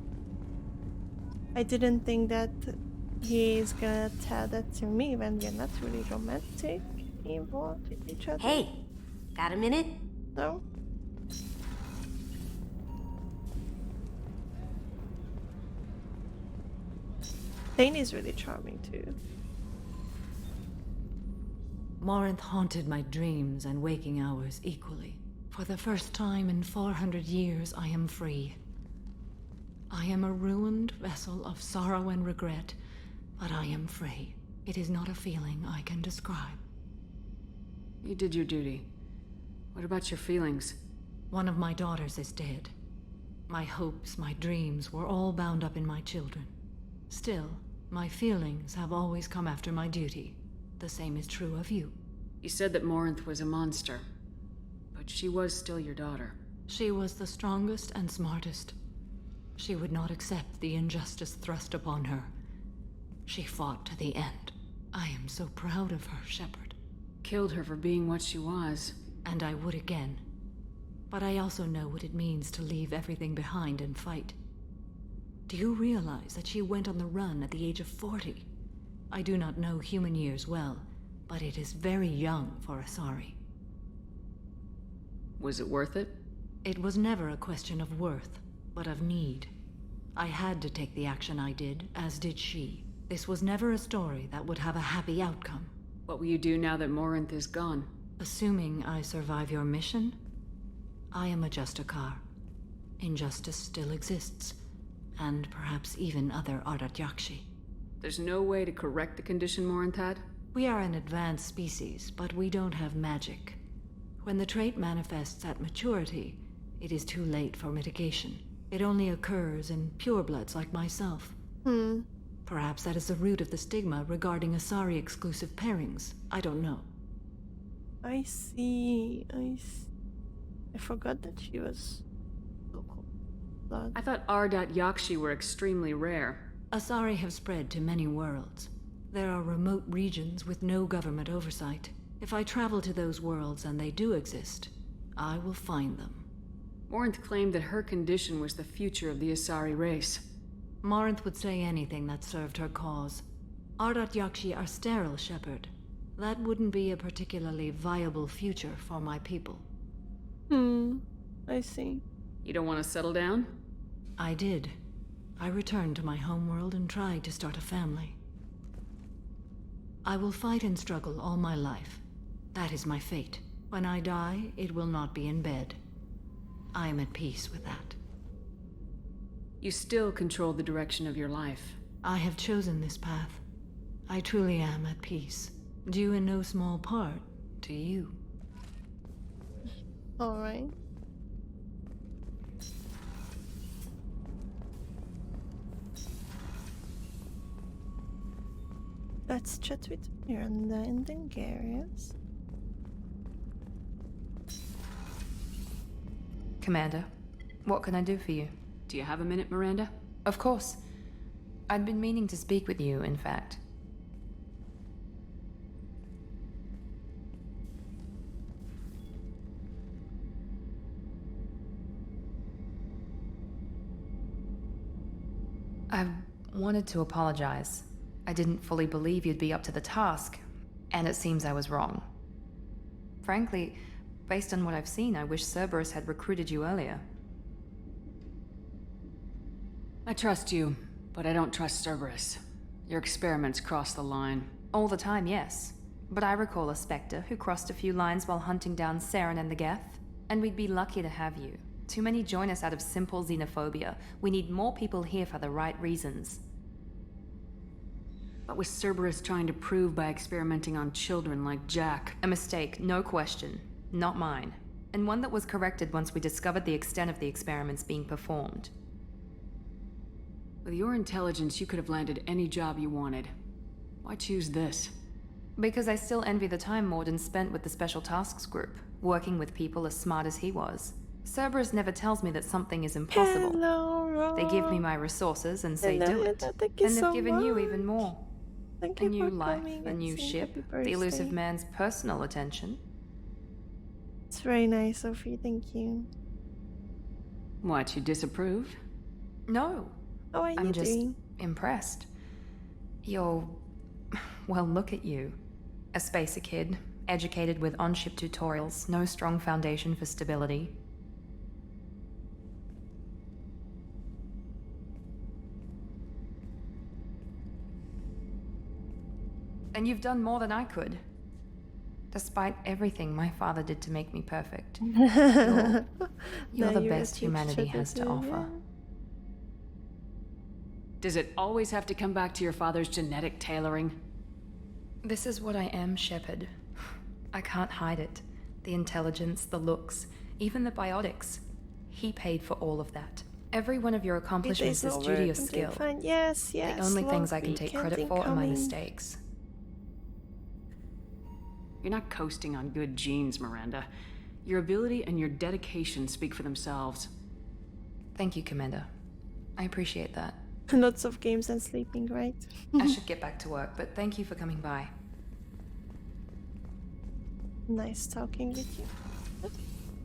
I didn't think that he's gonna tell that to me when we're not really romantic involved with each other. Hey, got a minute? No? Thane is really charming too. Morinth haunted my dreams and waking hours equally. For the first time in 400 years, I am free. I am a ruined vessel of sorrow and regret, but I am free. It is not a feeling I can describe. You did your duty. What about your feelings? One of my daughters is dead. My hopes, my dreams were all bound up in my children. Still, my feelings have always come after my duty. The same is true of you. You said that Morinth was a monster, but she was still your daughter. She was the strongest and smartest. She would not accept the injustice thrust upon her. She fought to the end. I am so proud of her, Shepard. Killed her for being what she was. And I would again. But I also know what it means to leave everything behind and fight. Do you realize that she went on the run at the age of 40? I do not know human years well, but it is very young for Asari. Was it worth it? It was never a question of worth, but of need. I had to take the action I did, as did she. This was never a story that would have a happy outcome. What will you do now that Morinth is gone? Assuming I survive your mission, I am a Justikar. Injustice still exists, and perhaps even other Ardat-Yakshi. There's no way to correct the condition Morinth had? We are an advanced species, but we don't have magic. When the trait manifests at maturity, it is too late for mitigation. It only occurs in purebloods like myself. Perhaps that is the root of the stigma regarding Asari-exclusive pairings. I don't know. I see. I forgot that she was local blood. I thought Ardat-Yakshi were extremely rare. Asari have spread to many worlds. There are remote regions with no government oversight. If I travel to those worlds and they do exist, I will find them. Morinth claimed that her condition was the future of the Asari race. Morinth would say anything that served her cause. Ardat-Yakshi are sterile, Shepard. That wouldn't be a particularly viable future for my people. I see. You don't want to settle down? I did. I returned to my homeworld and tried to start a family. I will fight and struggle all my life. That is my fate. When I die, it will not be in bed. I am at peace with that. You still control the direction of your life. I have chosen this path. I truly am at peace. Due in no small part to you. Alright. Let's chat with Miranda and then Garius. Commander, what can I do for you? Do you have a minute, Miranda? Of course. I'd been meaning to speak with you, in fact. I wanted to apologize. I didn't fully believe you'd be up to the task, and it seems I was wrong. Frankly, based on what I've seen, I wish Cerberus had recruited you earlier. I trust you, but I don't trust Cerberus. Your experiments cross the line. All the time, yes. But I recall a Spectre who crossed a few lines while hunting down Saren and the Geth, and we'd be lucky to have you. Too many join us out of simple xenophobia. We need more people here for the right reasons. What was Cerberus trying to prove by experimenting on children like Jack? A mistake, no question. Not mine. And one that was corrected once we discovered the extent of the experiments being performed. With your intelligence, you could have landed any job you wanted. Why choose this? Because I still envy the time Morden spent with the Special Tasks Group, working with people as smart as he was. Cerberus never tells me that something is impossible. Hello, they give me my resources and say do it. And they've given you even more. Thank a you new for life, coming a and new saying ship, happy the elusive birthday. man's personal attention. It's very nice, Sophie. Thank you. What, you disapprove? No. How are you I'm just doing? impressed. You're... well, look at you. A spacer kid, educated with on-ship tutorials, no strong foundation for stability. And you've done more than I could. Despite everything my father did to make me perfect. You're the best humanity has to offer. Does it always have to come back to your father's genetic tailoring? This is what I am, Shepard. I can't hide it. The intelligence, the looks, even the biotics. He paid for all of that. Every one of your accomplishments is due to your skill. Yes, yes. The only things I can take credit for are my mistakes. You're not coasting on good genes, Miranda. Your ability and your dedication speak for themselves. Thank you, Commander. I appreciate that. Lots of games and sleeping, right? I should get back to work, but thank you for coming by. Nice talking with you.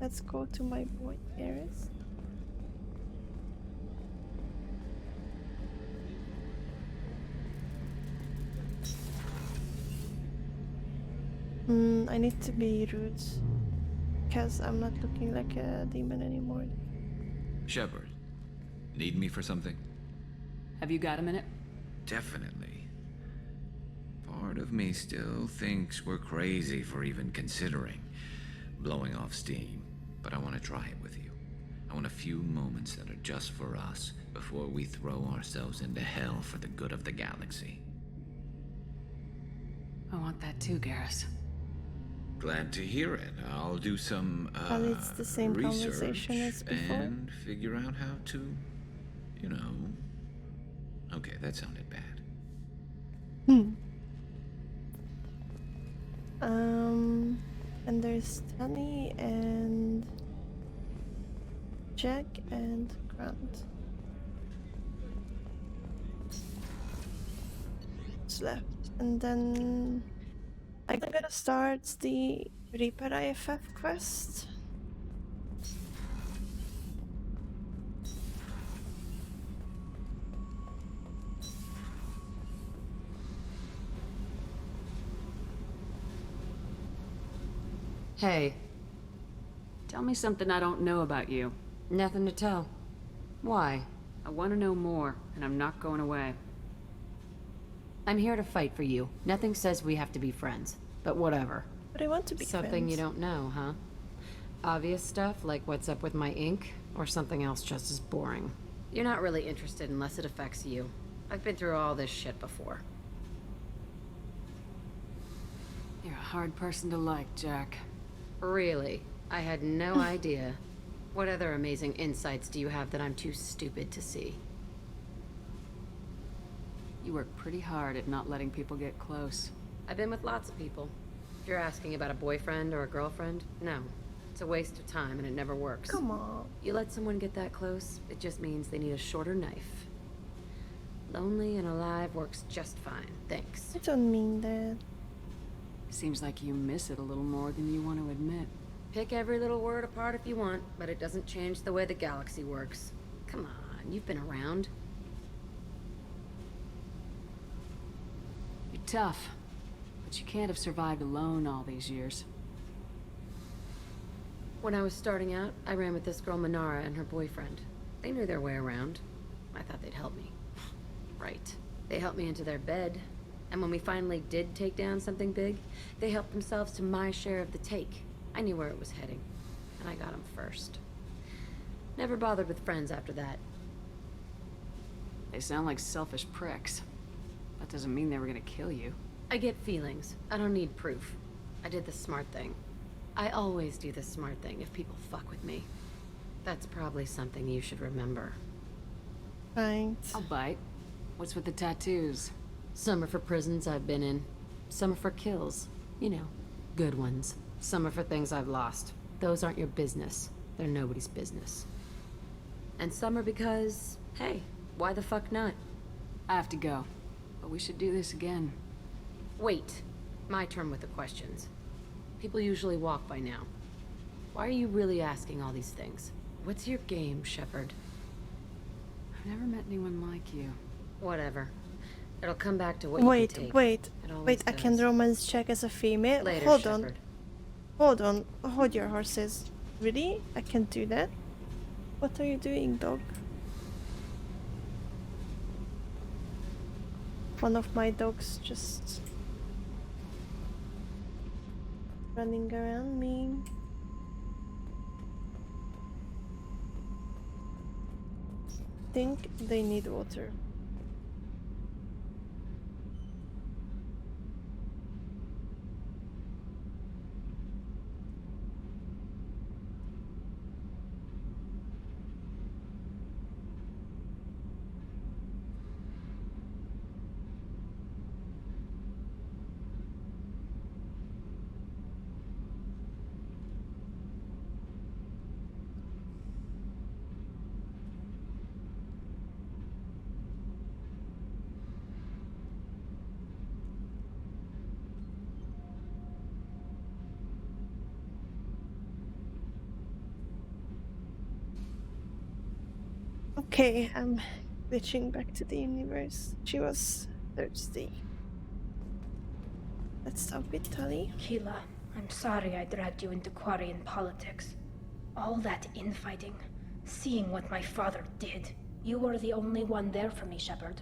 Let's go to my boy, Eris. I need to be rude because I'm not looking like a demon anymore. Shepard, need me for something? Have you got a minute? Definitely. Part of me still thinks we're crazy for even considering blowing off steam, but I want to try it with you. I want a few moments that are just for us before we throw ourselves into hell for the good of the galaxy. I want that too, Garrus. Glad to hear it. I'll do some, Well, it's the same research conversation as before. and figure out how to, you know... Okay, that sounded bad. And there's Tony and Jack and Grant. What's left? And then I'm gonna start the Reaper IFF quest. Hey. Tell me something I don't know about you. Nothing to tell. Why? I want to know more, and I'm not going away. I'm here to fight for you. Nothing says we have to be friends, but whatever. But I want to be Something friends. you don't know, huh? Obvious stuff, like what's up with my ink, or something else just as boring? You're not really interested unless it affects you. I've been through all this shit before. You're a hard person to like, Jack. Really? I had no idea. What other amazing insights do you have that I'm too stupid to see? You work pretty hard at not letting people get close. I've been with lots of people. If you're asking about a boyfriend or a girlfriend, no. It's a waste of time and it never works. Come on. You let someone get that close, it just means they need a shorter knife. Lonely and alive works just fine, thanks. I don't mean that. Seems like you miss it a little more than you want to admit. Pick every little word apart if you want, but it doesn't change the way the galaxy works. Come on, you've been around. You're tough, but you can't have survived alone all these years. When I was starting out, I ran with this girl Minara and her boyfriend. They knew their way around. I thought they'd help me. Right. They helped me into their bed, and when we finally did take down something big, they helped themselves to my share of the take. I knew where it was heading, and I got them first. Never bothered with friends after that. They sound like selfish pricks. That doesn't mean they were gonna kill you. I get feelings. I don't need proof. I did the smart thing. I always do the smart thing if people fuck with me. That's probably something you should remember. Right. I'll bite. What's with the tattoos? Some are for prisons I've been in. Some are for kills. You know, good ones. Some are for things I've lost. Those aren't your business. They're nobody's business. And some are because, hey, why the fuck not? I have to go, but we should do this again. Wait. My turn with the questions. People usually walk by now. Why are you really asking all these things? What's your game, Shepard? I've never met anyone like you. Whatever. It'll come back to what you can take. Wait. It always Wait, I can does. romance check as a female? Later, Hold Shepard. on. Hold on. Hold your horses. Really? I can do that? What are you doing, dog? One of my dogs just running around me. Think they need water. Okay, I'm glitching back to the universe. She was thirsty. Let's stop with Tali. Keela, I'm sorry I dragged you into Quarian politics. All that infighting, seeing what my father did. You were the only one there for me, Shepard.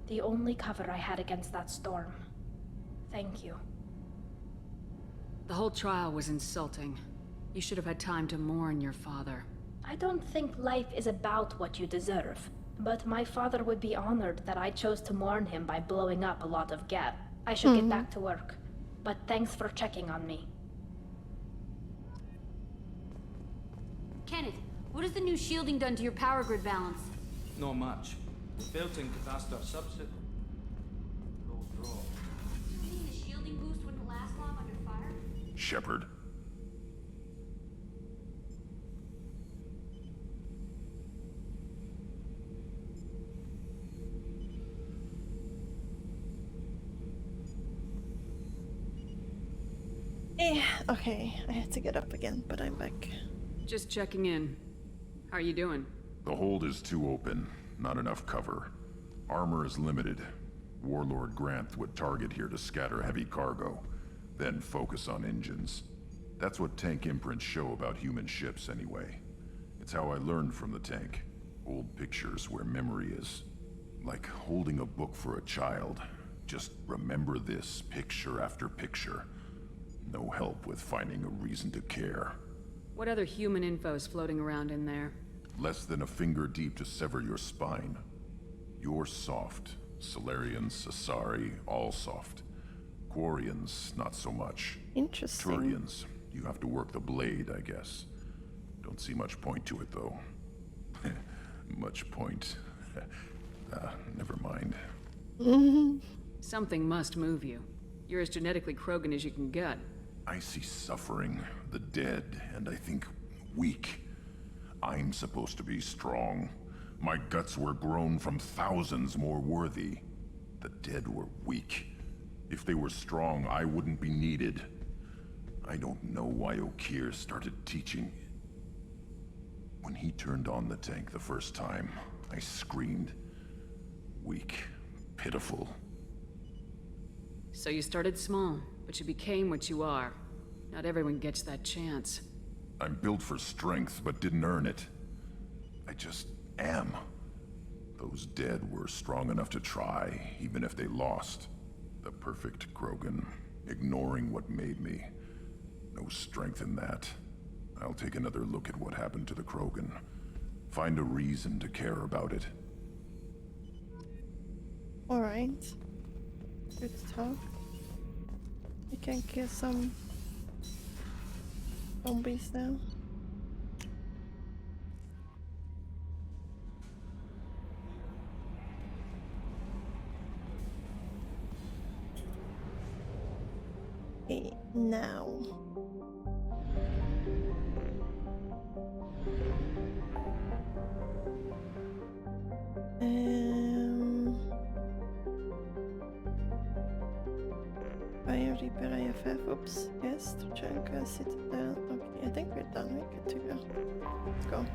The only cover I had against that storm. Thank you. The whole trial was insulting. You should have had time to mourn your father. I don't think life is about what you deserve, but my father would be honored that I chose to mourn him by blowing up a lot of geth. I should get back to work, but thanks for checking on me. Kenneth, what has the new shielding done to your power grid balance? Not much. The built-in capacitor subset. Low draw. You mean the shielding boost wouldn't last long under fire? Shepard. Okay, I had to get up again, but I'm back. Just checking in. How are you doing? The hold is too open. Not enough cover. Armor is limited. Warlord Grant would target here to scatter heavy cargo, then focus on engines. That's what tank imprints show about human ships anyway. It's how I learned from the tank. Old pictures where memory is. Like holding a book for a child. Just remember this, picture after picture. No help with finding a reason to care. What other human info is floating around in there? Less than a finger deep to sever your spine. You're soft. Solarians, Asari, all soft. Quarians, not so much. Interesting. Turians, you have to work the blade, I guess. Don't see much point to it, though. Much point. Never mind. Something must move you. You're as genetically Krogan as you can get. I see suffering, the dead, and I think weak. I'm supposed to be strong. My guts were grown from thousands more worthy. The dead were weak. If they were strong, I wouldn't be needed. I don't know why Okeer started teaching. When he turned on the tank the first time, I screamed. Weak, pitiful. So you started small, but you became what you are. Not everyone gets that chance. I'm built for strength, but didn't earn it. I just am. Those dead were strong enough to try, even if they lost. The perfect Krogan, ignoring what made me. No strength in that. I'll take another look at what happened to the Krogan. Find a reason to care about it. Alright. Good talk. We can kill some zombies now. Okay, now. Fire repair IFF, oops, yes, to check Citadel. Okay, I think we're done, we're good to go. Let's go.